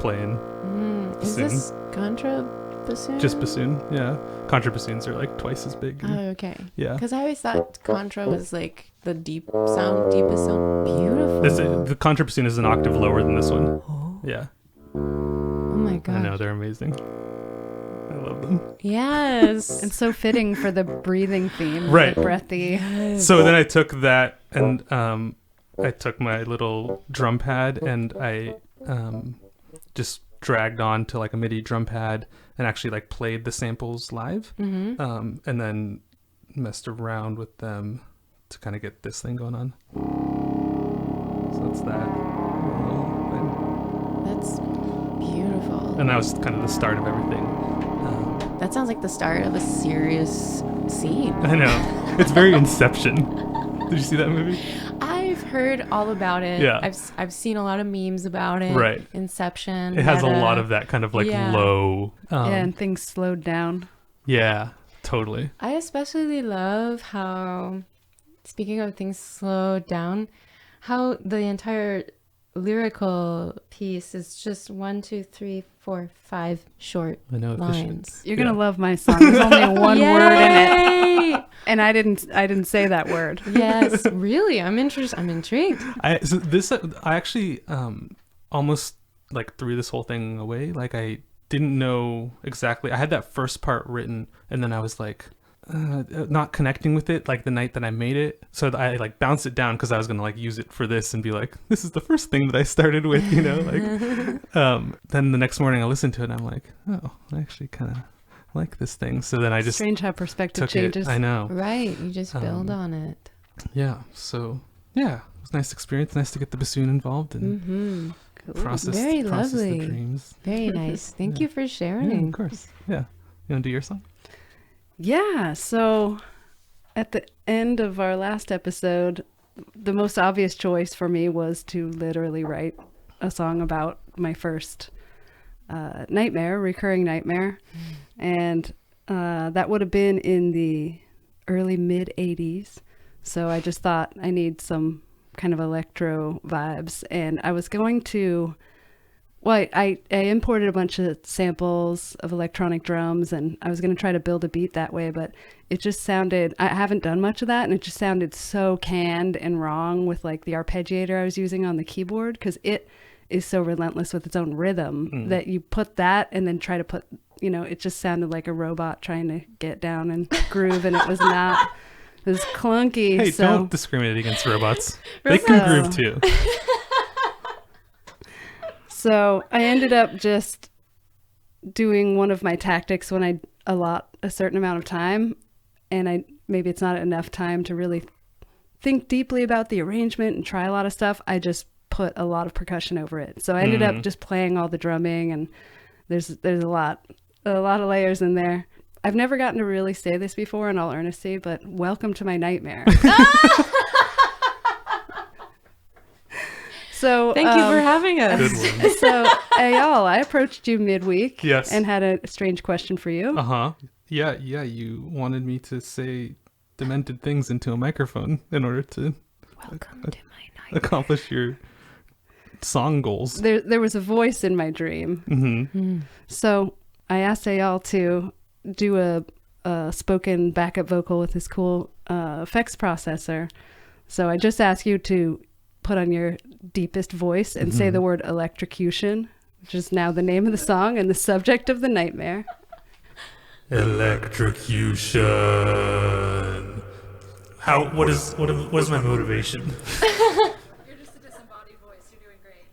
playing Is this contra bassoon? just bassoon. Yeah, contra bassoons are like twice as big. and- Oh, okay. yeah. Because I always thought contra was like the deepest sound. Beautiful. The contra bassoon is an octave lower than this one. Oh, Yeah, oh my I god. know, they're amazing. I love them. Yes. And so fitting for the breathing theme. Right. The breathy. So then I took that and I took my little drum pad and I just dragged on to like a MIDI drum pad and actually like played the samples live, Mm-hmm. and then messed around with them to kind of get this thing going on. So that's that little thing. That's beautiful. And that was kind of the start of everything. That sounds like the start of a serious scene. I know, it's very Inception. Did you see that movie? I've heard all about it. Yeah. I've seen a lot of memes about it. Right. Inception. It has a Meta. lot of that kind of like Yeah. low. Yeah, and things slowed down. Yeah, totally. I especially love how, speaking of things slowed down, how the entire lyrical piece is just 1, 2, 3, 4, 5 short I know. lines. You're gonna love my song. There's only one word in it, Yay! and I didn't say that word. Yes, really. I'm intrigued. I actually almost like threw this whole thing away. Like I didn't know exactly. I had that first part written, and then I was like not connecting with it like the night that I made it. So I like bounced it down because I was gonna like use it for this and be like, this is the first thing that I started with, you know. Like then the next morning I listened to it and I'm like, oh, I actually kind of like this thing. So then I just Strange how perspective took changes. it. I know. Right. You just build on it. Yeah. So yeah, it was a nice experience. Nice to get the bassoon involved and Mm-hmm. process Very the lovely. dreams. Very nice. Thank Yeah. you for Yeah, sharing. of course. Yeah. You want to do your song? Yeah, so at the end of our last episode, the most obvious choice for me was to literally write a song about my first nightmare, recurring nightmare. And that would have been in the early mid 80s. So I just thought I need some kind of electro vibes. And I was going to, well, I imported a bunch of samples of electronic drums, and I was going to try to build a beat that way, but it just sounded, I haven't done much of that, and it just sounded so canned and wrong with like the arpeggiator I was using on the keyboard, because it is so relentless with its own rhythm that you put that and then try to put, you know, it just sounded like a robot trying to get down and groove, and it was not, it was clunky. Hey, so. don't discriminate against robots. They can groove too. So I ended up just doing one of my tactics when I allot a certain amount of time, and maybe it's not enough time to really think deeply about the arrangement and try a lot of stuff. I just put a lot of percussion over it. So I ended up just playing all the drumming, and there's a lot of layers in there. I've never gotten to really say this before in all earnesty, but welcome to my nightmare. So Thank you for having us. Good one. So, Ayal, I approached you midweek Yes. and had a strange question for you. Uh-huh. Yeah, you wanted me to say demented things into a microphone in order to Welcome to my night. accomplish your song goals. There was a voice in my dream. Mm-hmm. So I asked Ayal to do a spoken backup vocal with his cool effects processor. So I just asked you to put on your deepest voice and say the word electrocution, which is now the name of the song and the subject of the nightmare. Electrocution. What is my motivation? You're just a disembodied voice. You're doing great.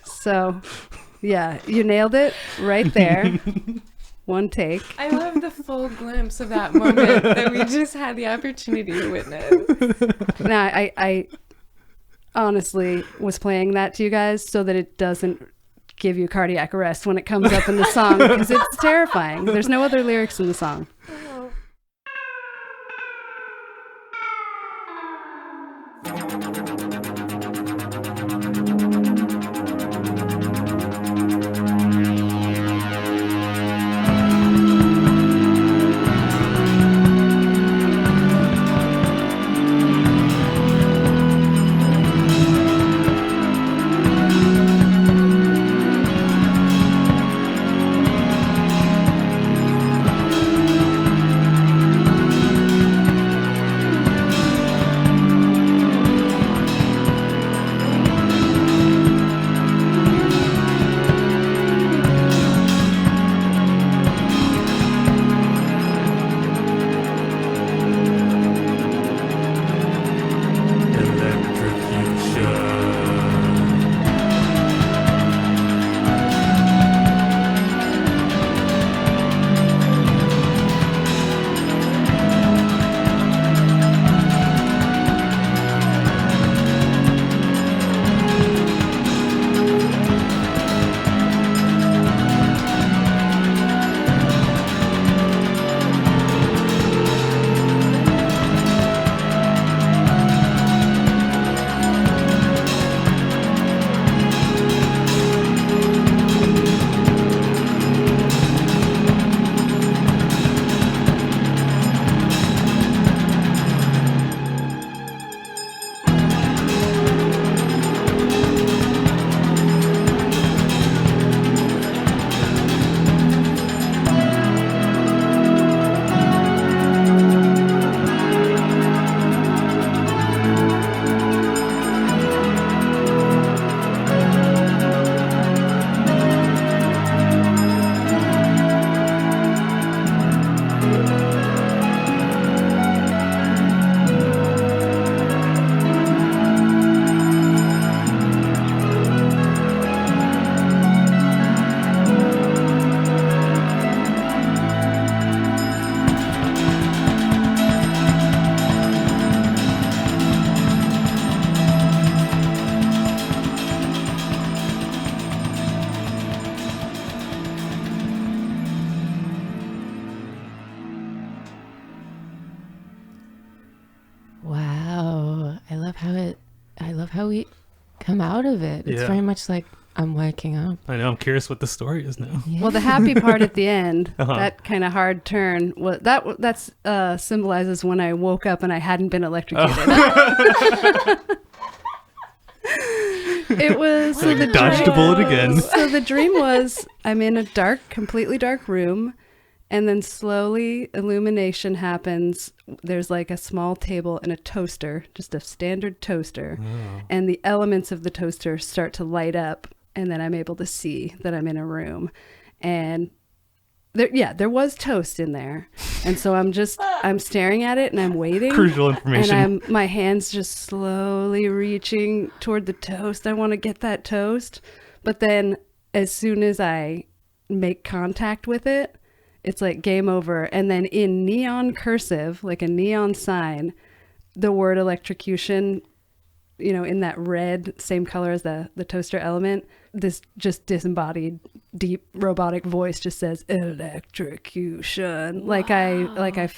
So, yeah, you nailed it right there. One take. I love the full glimpse of that moment that we just had the opportunity to witness. Now, I honestly was playing that to you guys so that it doesn't give you cardiac arrest when it comes up in the song, because it's terrifying. There's no other lyrics in the song. Wow. I love how we come out of it. It's Yeah. very much like I'm waking up. I know. I'm curious what the story is now. Yeah. Well, the happy part at the end, Uh-huh. that kind of hard turn, that's symbolizes when I woke up and I hadn't been electrocuted. It was Like dodged a bullet again. So the dream was I'm in a completely dark room, and then slowly illumination happens. There's like a small table and a toaster, just a standard toaster, and the elements of the toaster start to light up, and then I'm able to see that I'm in a room. And there was toast in there. And so I'm staring at it and I'm waiting. Crucial information. And my hand's just slowly reaching toward the toast. I want to get that toast. But then as soon as I make contact with it, it's like game over. And then in neon cursive, like a neon sign, the word electrocution, in that red, same color as the toaster element, this just disembodied, deep robotic voice just says electrocution. Wow. Like I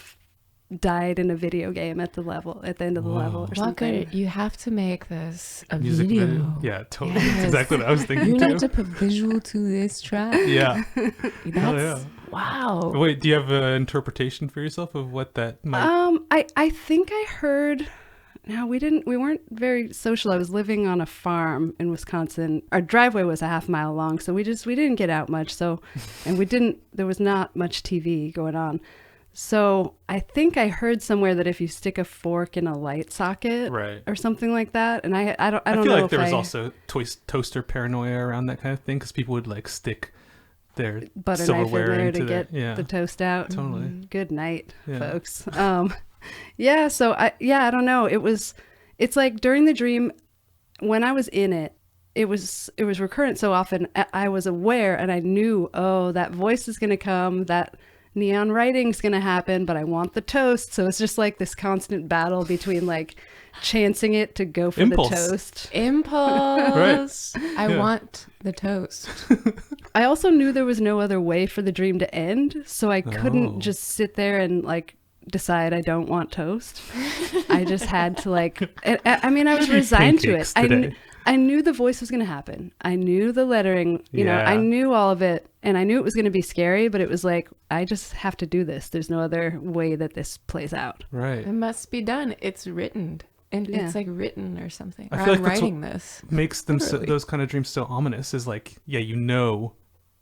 died in a video game at the end of the level or Walker, something. you have to make this a Music video. Yeah, totally. Yes. That's exactly what I was thinking You too. need to put visual to this track. Yeah. That's wow. Wait, do you have an interpretation for yourself of what that might? I think I heard. No, we weren't very social. I was living on a farm in Wisconsin. Our driveway was a half mile long, so we didn't get out much. So, and there was not much TV going on. So I think I heard somewhere that if you stick a fork in a light socket Right. or something like that, and I don't I feel know like if there was also toaster paranoia around that kind of thing because people would like stick their butter knife in silverware there into to get the toast out. Totally. Good night, Yeah. folks. Yeah. So I don't know. It's like during the dream when I was in it, it was recurrent so often. I was aware and I knew, oh, that voice is going to come, that neon writing's going to happen, but I want the toast. So it's just like this constant battle between like chancing it to go for Impulse. the toast. Impulse. I Yeah. want the toast. I also knew there was no other way for the dream to end. So I couldn't Oh. just sit there and like decide I don't want toast. I just had to I mean, I was resigned to it. Pancakes today. I knew the voice was going to happen. I knew the lettering, I Yeah. knew all of it, and I knew it was going to be scary, but it was like, I just have to do this. There's no other way that this plays out. Right. It must be done. It's written. And Yeah. it's like written or something. I Or feel I'm like that's writing this. Makes them Literally. those kind of dreams so ominous is like, yeah,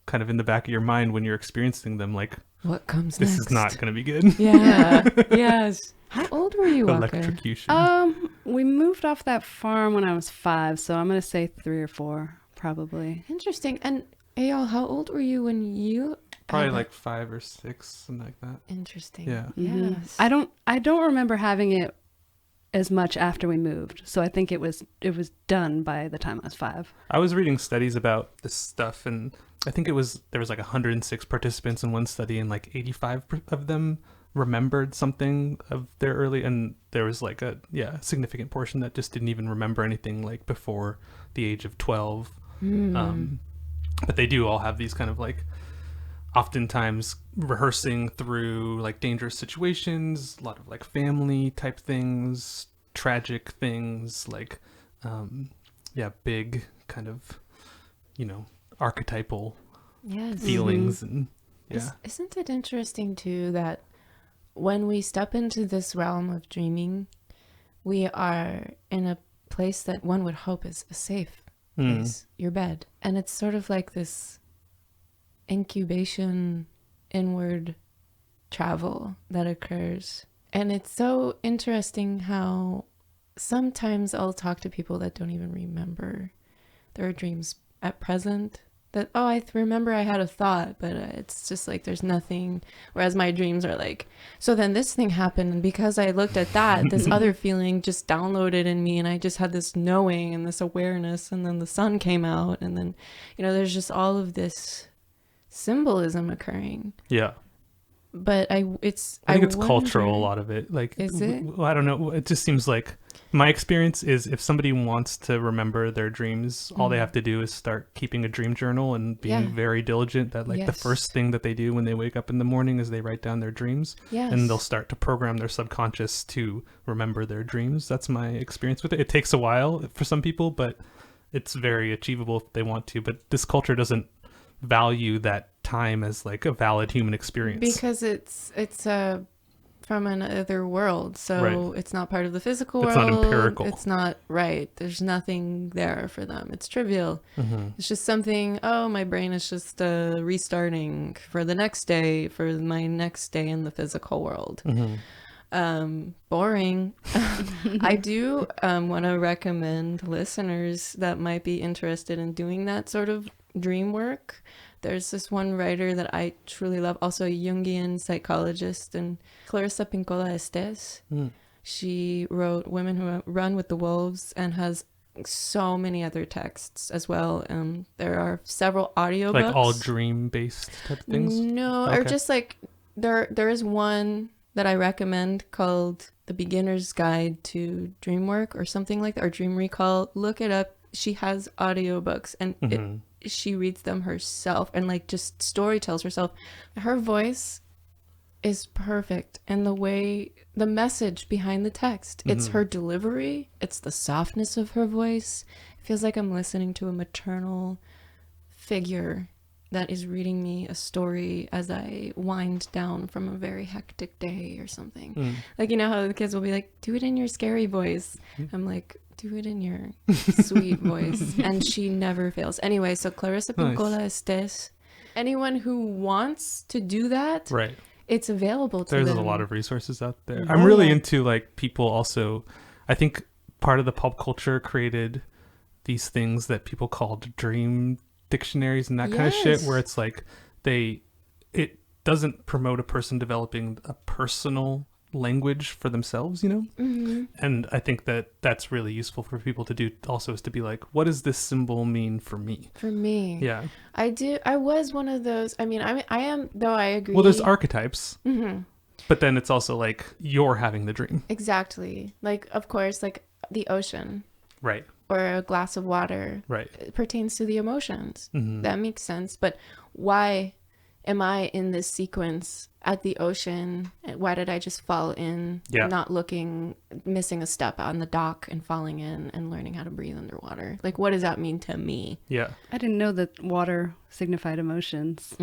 kind of in the back of your mind when you're experiencing them, like What comes this next? is not going to be good. Yeah. Yes. How old were you, Walker? Electrocution. We moved off that farm when I was 5, so I'm going to say 3 or 4, probably. Interesting. And Eyal, how old were you when you Probably had like 5 or 6, something like that. Interesting. Yeah. Mhm. Yes. I don't remember having it as much after we moved, so I think it was done by the time I was 5. I was reading studies about this stuff, and I think there was like 106 participants in one study, and like 85 of them remembered something of their early, and there was like a significant portion that just didn't even remember anything like before the age of 12. But they do all have these kind of like oftentimes rehearsing through like dangerous situations, a lot of like family type things, tragic things, like big kind of archetypal Yes. feelings. And Isn't it interesting too that when we step into this realm of dreaming, we are in a place that one would hope is a safe place, your bed. And it's sort of like this incubation, inward travel that occurs. And it's so interesting how sometimes I'll talk to people that don't even remember their dreams at present. That, I remember I had a thought, but it's just like there's nothing. Whereas my dreams are like, so then this thing happened, and because I looked at that, this other feeling just downloaded in me, and I just had this knowing and this awareness, and then the sun came out, and then, there's just all of this symbolism occurring. Yeah. But I think it's cultural, a lot of it. Like, is it? I don't know. It just seems like my experience is if somebody wants to remember their dreams, all they have to do is start keeping a dream journal and being very diligent that like the Yes. first thing that they do when they wake up in the morning is they write down their dreams. Yes. And they'll start to program their subconscious to remember their dreams. That's my experience with it. It takes a while for some people, but it's very achievable if they want to, but this culture doesn't value that time as like a valid human experience. Because it's from another world, so Right. it's not part of the physical It's world. not empirical. It's not right. There's nothing there for them. It's trivial. It's just something, oh, my brain is just restarting for the next day, for my next day in the physical world. Boring. I do want to recommend listeners that might be interested in doing that sort of dream work. There's this one writer that I truly love, also a Jungian psychologist, and Clarissa Pinkola Estes. She wrote Women Who Run with the Wolves and has so many other texts as well. There are several audiobooks. Like all dream-based type of things? No, Okay. or just like there is one that I recommend called The Beginner's Guide to Dream Work or something like that, or Dream Recall. Look it up. She has audiobooks and she reads them herself and like just story tells herself. Her voice is perfect, and the message behind the text, it's her delivery, it's the softness of her voice. It feels like I'm listening to a maternal figure that is reading me a story as I wind down from a very hectic day or something. Like, you know how the kids will be like, do it in your scary voice. I'm like, do it in your sweet voice. And she never fails. Anyway, so Clarissa Pinkola Estes, anyone who wants to do that, Right. it's available to There's them. a lot of resources out there. I'm really into like people also, I think part of the pop culture created these things that people called dream dictionaries and that kind of shit, where it's like it doesn't promote a person developing a personal language for themselves, you know? And I think that that's really useful for people to do also, is to be like, what does this symbol mean for me? For me. Yeah. I was one of those. I mean, I am, though I agree. Well, there's archetypes, but then it's also like you're having the dream. Exactly. Like, of course, like the ocean. Right. Or a glass of water. Right. It pertains to the emotions. That makes sense. But why am I in this sequence at the ocean? Why did I just fall in, not looking, missing a step on the dock and falling in and learning how to breathe underwater? Like, what does that mean to me? Yeah. I didn't know that water signified emotions.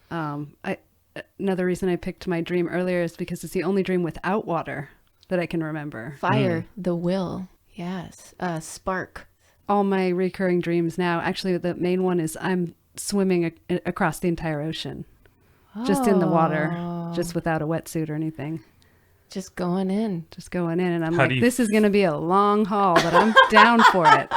Another reason I picked my dream earlier is because it's the only dream without water that I can remember. Fire, the will. Yes. Spark. All my recurring dreams now, actually the main one is I'm swimming across the entire ocean. Just in the water, just without a wetsuit or anything. Just going in. Just going in. And I'm How like, do you- this is going to be a long haul, but I'm down for it.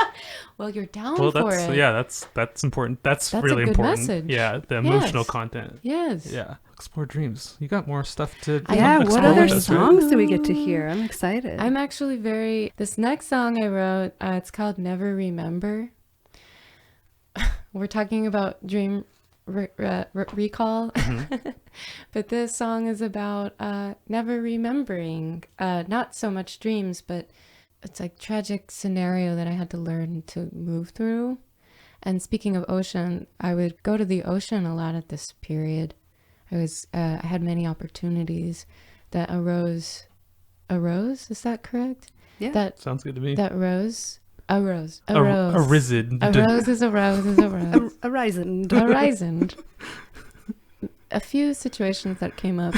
Well, you're down Well, for that's it. that's important. That's a really good important. message. Yeah, the emotional Yes. content. Yes. Yeah, explore dreams. You got more stuff to. Yeah, what explore other with us, right? songs do we get to hear? I'm excited. I'm actually this next song I wrote, it's called Never Remember. We're talking about dream recall. But this song is about never remembering, not so much dreams, but it's like tragic scenario that I had to learn to move through. And speaking of ocean, I would go to the ocean a lot at this period. I had many opportunities that arose. Is that correct? Yeah. That Sounds good to me. rose. A rose. Arisen. A rose is a rose is a rose. Horizon. Horizon. A few situations that came up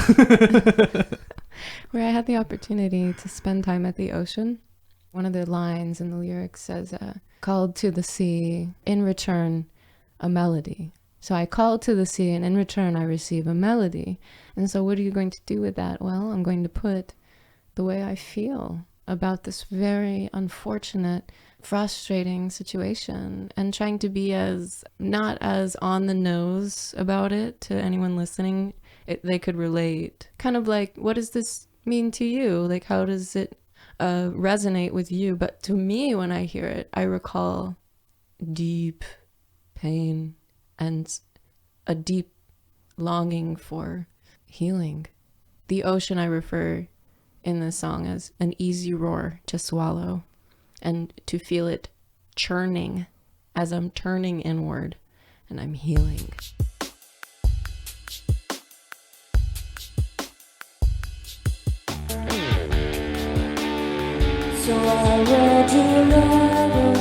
where I had the opportunity to spend time at the ocean. One of the lines in the lyrics says, called to the sea, in return, a melody. So I called to the sea, and in return, I receive a melody. And so what are you going to do with that? Well, I'm going to put the way I feel about this very unfortunate, frustrating situation, and trying to be not as on the nose about it to anyone listening. They could relate. Kind of like, what does this mean to you? Like, how does it resonate with you? But to me, when I hear it, I recall deep pain and a deep longing for healing. The ocean I refer in this song as an easy roar to swallow, and to feel it churning as I'm turning inward and I'm healing. So I read your letter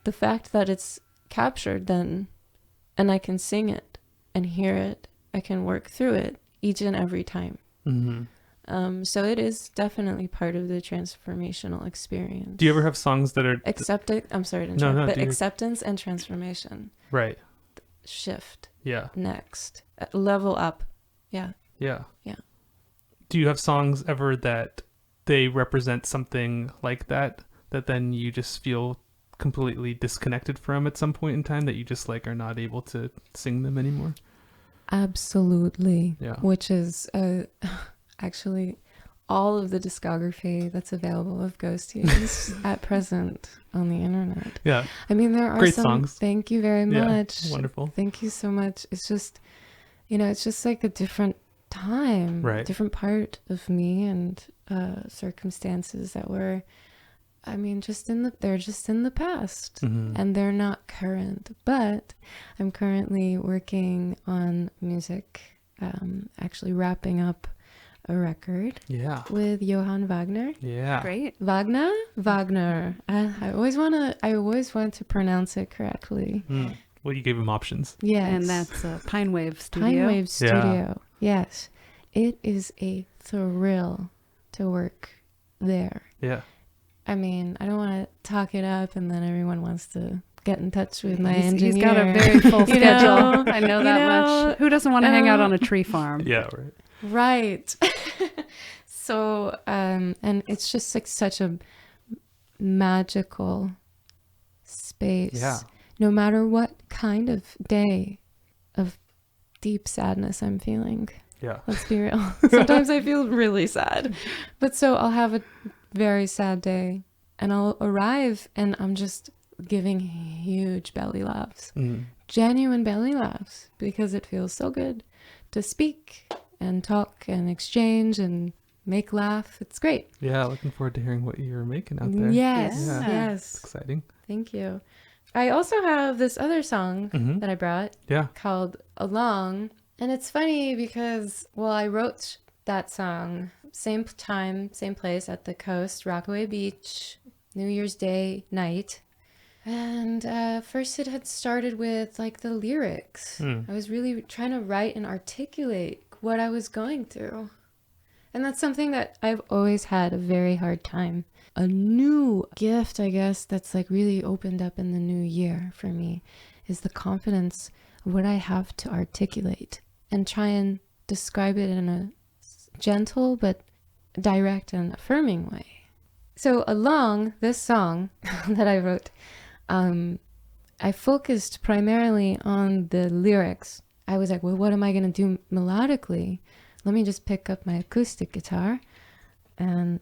The fact that it's captured then, and I can sing it and hear it, I can work through it each and every time. So it is definitely part of the transformational experience. Do you ever have songs that are I'm sorry to interrupt, No, but acceptance and transformation. right? Shift. Yeah. Next. Level up. Yeah. Yeah. Yeah. Do you have songs ever that they represent something like that then you just feel completely disconnected from at some point in time, that you just like are not able to sing them anymore? Absolutely. Yeah. Which is actually all of the discography that's available of Ghosties at present on the internet. Yeah. I mean, there are Great some songs. Thank you very much. Yeah, wonderful. Thank you so much. It's just, it's just like a different time, Right. different part of me and circumstances that were, I mean, they're just in the past, and they're not current. But I'm currently working on music, actually wrapping up a record with Johann Wagner. Yeah. Great. Wagner. I always want to pronounce it correctly. Well, you gave him options. Yes. And that's Pine Wave Studio. Pine Wave Studio. Yes. It is a thrill to work there. Yeah. I mean, I don't want to talk it up and then everyone wants to get in touch with my engineer. He's got a very full You schedule. know? I know that much. Who doesn't want to hang out on a tree farm? Yeah, right. Right. So, and it's just like such a magical space. Yeah. No matter what kind of day of deep sadness I'm feeling. Yeah. Let's be real. Sometimes I feel really sad. But so I'll have a very sad day and I'll arrive and I'm just giving huge belly laughs. Genuine belly laughs, because it feels so good to speak and talk and exchange and make laugh. It's great. Yeah, looking forward to hearing what you're making out there. Yes. Yeah. Yes. It's exciting. Thank you. I also have this other song that I brought called Along. And it's funny because, well, I wrote that song same time, same place at the coast, Rockaway Beach, New Year's Day night. And first it had started with like the lyrics. I was really trying to write and articulate what I was going through. And that's something that I've always had a very hard time. A new gift, I guess, that's like really opened up in the new year for me is the confidence of what I have to articulate and try and describe it in a gentle but direct and affirming way. So along this song that I wrote, I focused primarily on the lyrics. I was like, well, what am I going to do melodically? Let me just pick up my acoustic guitar. And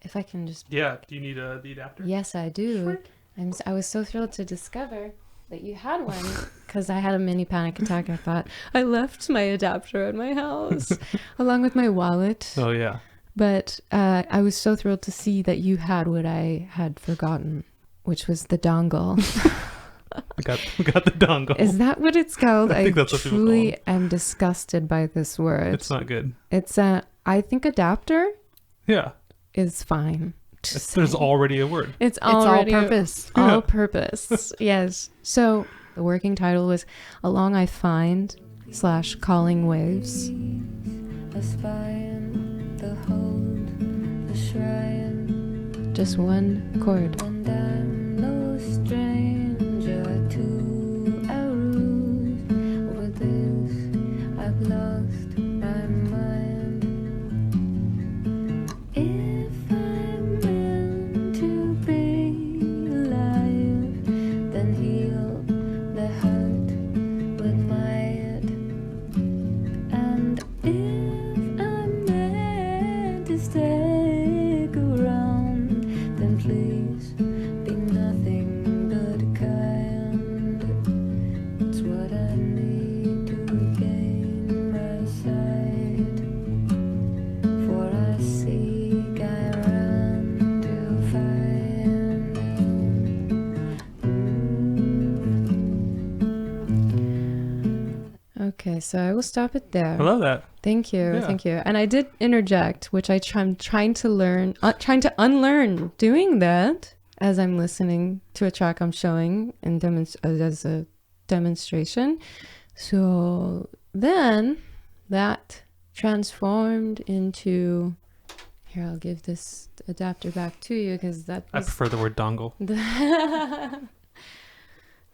if I can just... Yeah, do you need the adapter? Yes, I do. I was so thrilled to discover that you had one because I had a mini panic attack. I thought, I left my adapter at my house along with my wallet. Oh, yeah. But I was so thrilled to see that you had what I had forgotten, which was the dongle. We got the dongle. Is that what it's called? I think that's what people call truly it. am disgusted by this word. It's not good. It's I think adapter Yeah. is fine. There's already a word. It's all already purpose. all purpose. Yes. So the working title was Along I Find / Calling Waves. The hold, the shrine, Just one chord. and I'm no stranger to our rules. With this, I've lost my mind. If I'm meant to be alive, then heal the hurt with my head. And if I'm meant to stick around, then please be nothing but kind. It's what I need to regain my sight. For I seek, I run to find. Okay, so I will stop it there. I love that. Thank you, Yeah. thank you. And I did interject, which I'm trying to learn, trying to unlearn doing that as I'm listening to a track I'm showing and as a demonstration. So then that transformed into, here, I'll give this adapter back to you because that I was prefer the word dongle.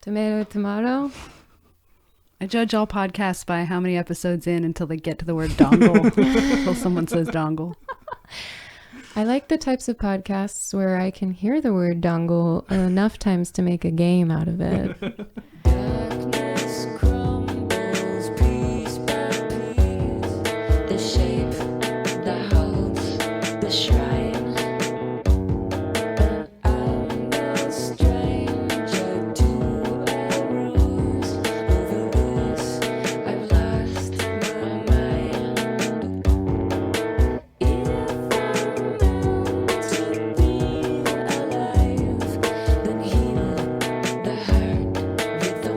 tomato. I judge all podcasts by how many episodes in until they get to the word dongle. Until someone says dongle. I like the types of podcasts where I can hear the word dongle enough times to make a game out of it. Darkness crumbles piece by piece. The shape, the house, the shrine. But I'm no stranger to a rose. Over this, I've lost my mind. If I'm meant to be alive, then heal the hurt with the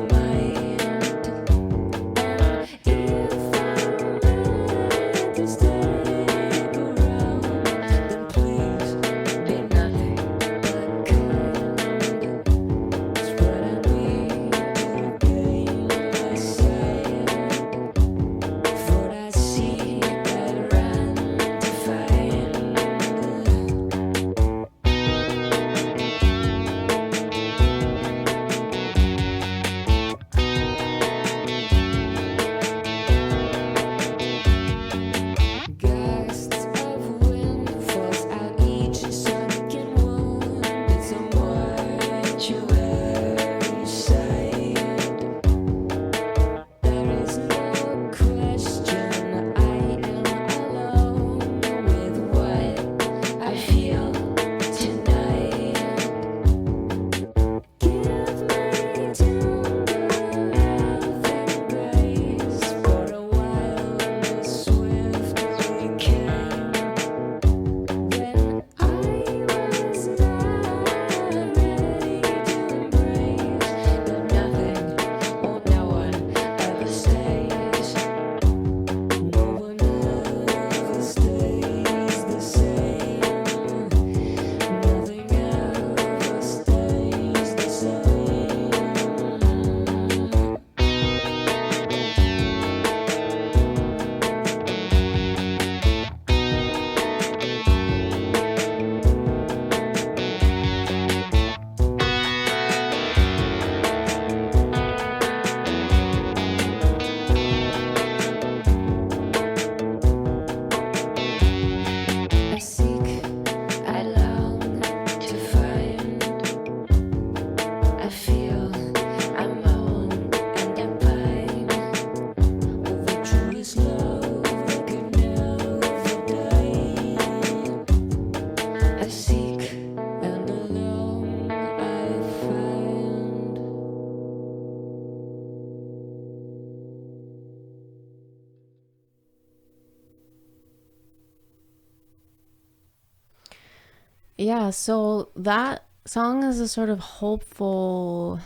Yeah, so that song is a sort of hopeful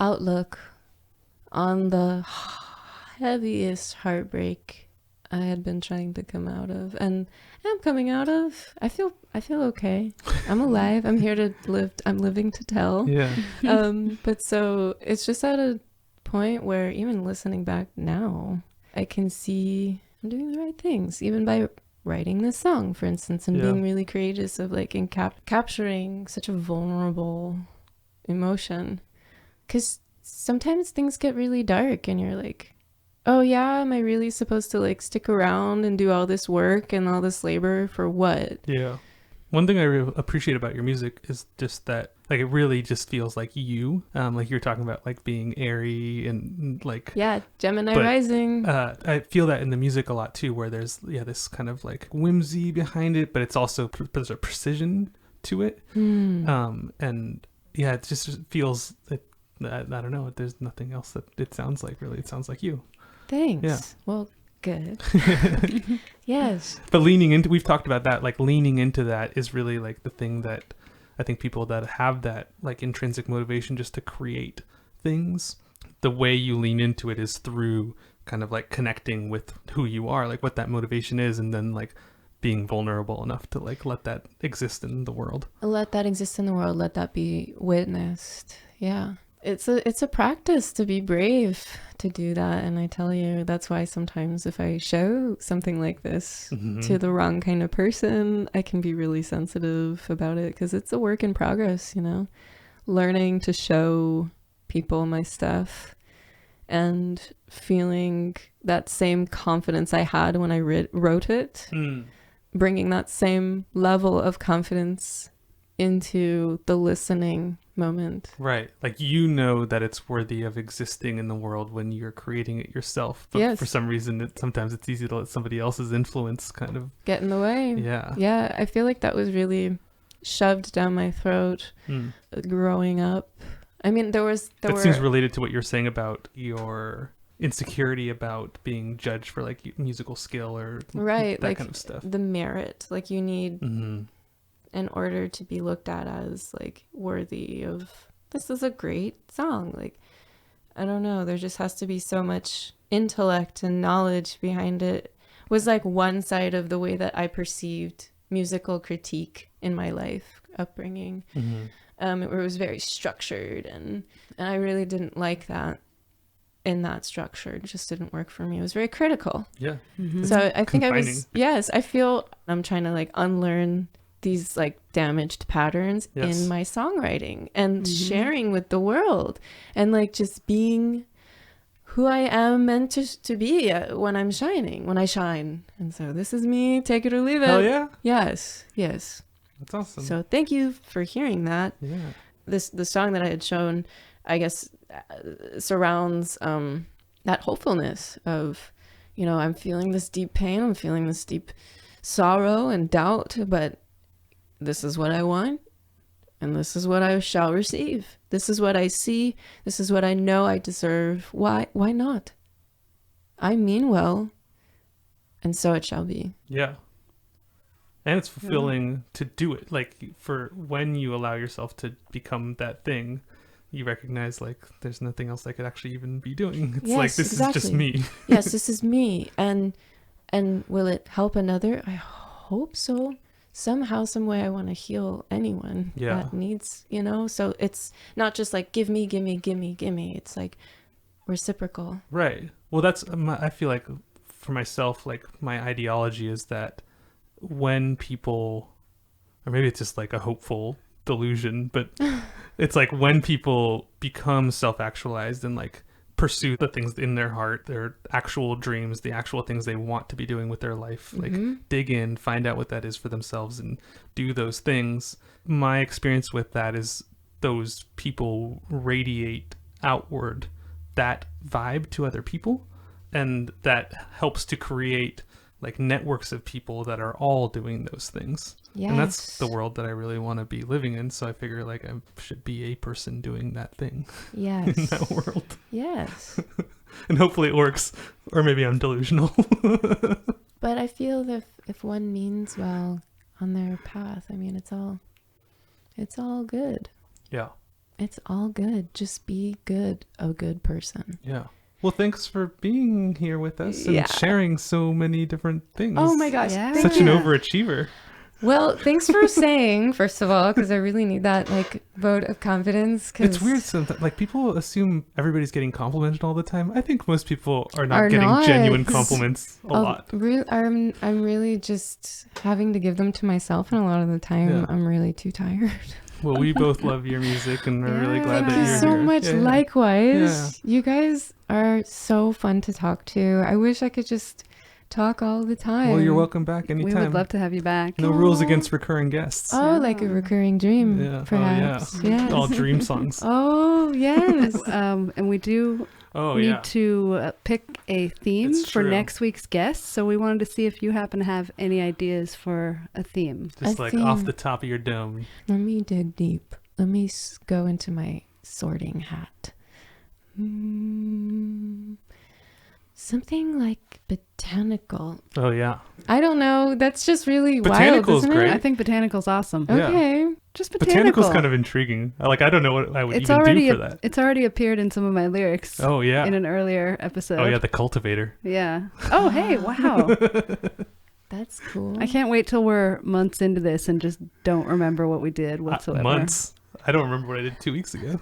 outlook on the heaviest heartbreak I had been trying to come out of, and I'm coming out of. I feel okay. I'm alive. I'm here to live. I'm living to tell. Yeah. But so it's just at a point where even listening back now, I can see I'm doing the right things, even by writing this song, for instance, and Yeah. being really courageous of like capturing such a vulnerable emotion. Because sometimes things get really dark and you're like, oh yeah, am I really supposed to like stick around and do all this work and all this labor for what? Yeah. One thing I really appreciate about your music is just that, like, it really just feels like you. Like you're talking about, like, being airy and like. Yeah, Gemini But, rising. I feel that in the music a lot too, where there's this kind of like whimsy behind it, but it's also there's a precision to it. And yeah, it just feels that I don't know. There's nothing else that it sounds like. Really, it sounds like you. Thanks. Yeah. Well, good. Yes. But we've talked about that, like leaning into that is really like the thing that I think people that have that like intrinsic motivation just to create things, the way you lean into it is through kind of like connecting with who you are, like what that motivation is, and then like being vulnerable enough to like let that exist in the world. Let that exist in the world. Let that be witnessed. Yeah. It's a practice to be brave to do that. And I tell you, that's why sometimes if I show something like this to the wrong kind of person, I can be really sensitive about it because it's a work in progress, you know, learning to show people my stuff and feeling that same confidence I had when I wrote it, bringing that same level of confidence into the listening moment. Right. Like, you know that it's worthy of existing in the world when you're creating it yourself. But Yes. for some reason, sometimes it's easy to let somebody else's influence kind of Get in the way. Yeah. Yeah, I feel like that was really shoved down my throat growing up. I mean, there That were seems related to what you're saying about your insecurity about being judged for like musical skill or right, that like kind of stuff. the merit, like you need Mm-hmm. in order to be looked at as like worthy of this is a great song. Like, I don't know, there just has to be so much intellect and knowledge behind it. Was like one side of the way that I perceived musical critique in my life upbringing. It was very structured and I really didn't like that in that structure. It just didn't work for me. It was very critical. Yeah. So I think Confining. I feel I'm trying to like unlearn these like damaged patterns Yes. in my songwriting and sharing with the world and like just being who I am meant to be when I shine. And so this is me, take it or leave it. Hell yeah. Yes. That's awesome. So thank you for hearing that. yeah. The song that I had shown, I guess, surrounds that hopefulness of, you know, I'm feeling this deep pain, I'm feeling this deep sorrow and doubt, but this is what I want, and this is what I shall receive. This is what I see. This is what I know I deserve. Why not? I mean well, and so it shall be. Yeah. And it's fulfilling to do it. Like, for when you allow yourself to become that thing, you recognize like there's nothing else I could actually even be doing. It's Yes, like this is just exactly. me. Yes, this is me. And will it help another? I hope so. Somehow, some way I want to heal anyone Yeah. that needs, you know? So it's not just like, give me. It's like reciprocal. Right. Well, that's I feel like for myself, like my ideology is that when people, or maybe it's just like a hopeful delusion, but it's like when people become self-actualized and like pursue the things in their heart, their actual dreams, the actual things they want to be doing with their life, like dig in, find out what that is for themselves and do those things. My experience with that is those people radiate outward that vibe to other people, and that helps to create like networks of people that are all doing those things. Yes. And that's the world that I really want to be living in. So I figure like I should be a person doing that thing Yes. in that world. Yes. And hopefully it works. Or maybe I'm delusional. But I feel that if one means well on their path, I mean, it's all It's all good. Yeah. It's all good. Just be good, a good person. Yeah. Well, thanks for being here with us and Yeah. sharing so many different things. Oh my gosh. Yeah. Thank Such an you. overachiever. Well, thanks for saying, first of all, because I really need that like vote of confidence. Cause It's weird sometimes. Like, people assume everybody's getting complimented all the time. I think most people are not Are getting not. genuine compliments a lot. I'm really just having to give them to myself, and a lot of the time Yeah. I'm really too tired. Well, we both love your music, and we're really glad Thank that you you're so here. much. Yeah, yeah. Likewise, you guys are so fun to talk to. I wish I could just talk all the time. Well, you're welcome back anytime. We would love to have you back. No rules against recurring guests. Oh, like a recurring dream, Yeah. perhaps. Oh, yeah. Yes. All dream songs. Oh, yes. And we do Oh, need yeah. to pick a theme It's for true. next week's guest. So we wanted to see if you happen to have any ideas for a theme. Just I like think- off the top of your dome. Let me dig deep. Let me go into my sorting hat. Something like botanical. Oh, yeah. I don't know. That's just really Botanical's wild, isn't great. I think botanical's awesome. it? Yeah. Okay. Just botanical. Botanical's kind of intriguing. Like, I don't know what I would It's even already do for that. it's already appeared in some of my lyrics Oh, yeah. in an earlier episode. Oh, yeah, the cultivator. Yeah. Oh, hey, wow. That's cool. I can't wait till we're months into this and just don't remember what we did whatsoever. Months. I don't remember what I did 2 weeks ago.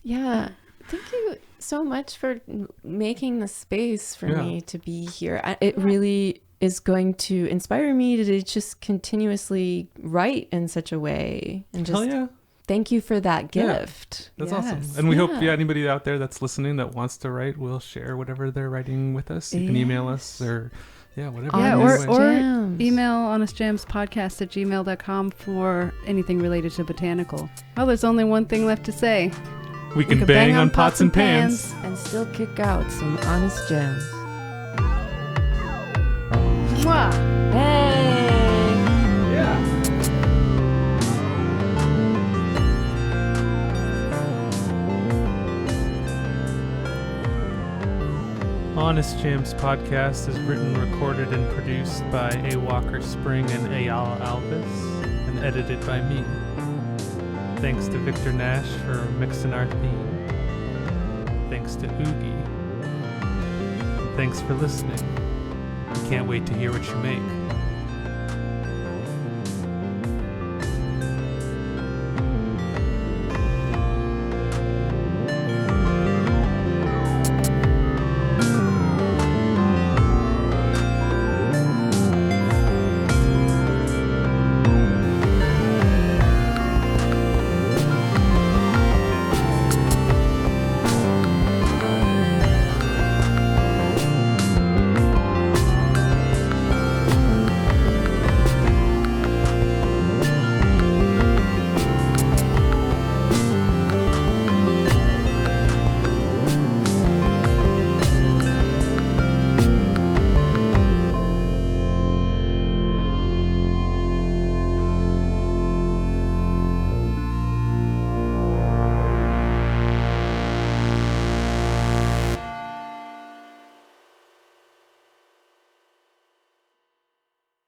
Yeah. Thank you so much for making the space for Yeah. me to be here. It really is going to inspire me to just continuously write in such a way. And just Hell yeah. thank you for that Yeah. gift. That's Yes. awesome. And we hope Yeah. anybody out there that's listening that wants to write will share whatever they're writing with us. You can email us or, whatever. Yeah, Honest or Gems. email honestjamspodcast@gmail.com for anything related to botanical. Well, there's only one thing left to say. We can bang on pots and pans. And still kick out some honest gems. Mwah! Hey! Yeah. Honest Gems podcast is written, recorded, and produced by A. Walker Spring and Ayala Alvis, and edited by me. Thanks to Victor Nash for mixing our theme. Thanks to Oogie. And thanks for listening. We can't wait to hear what you make.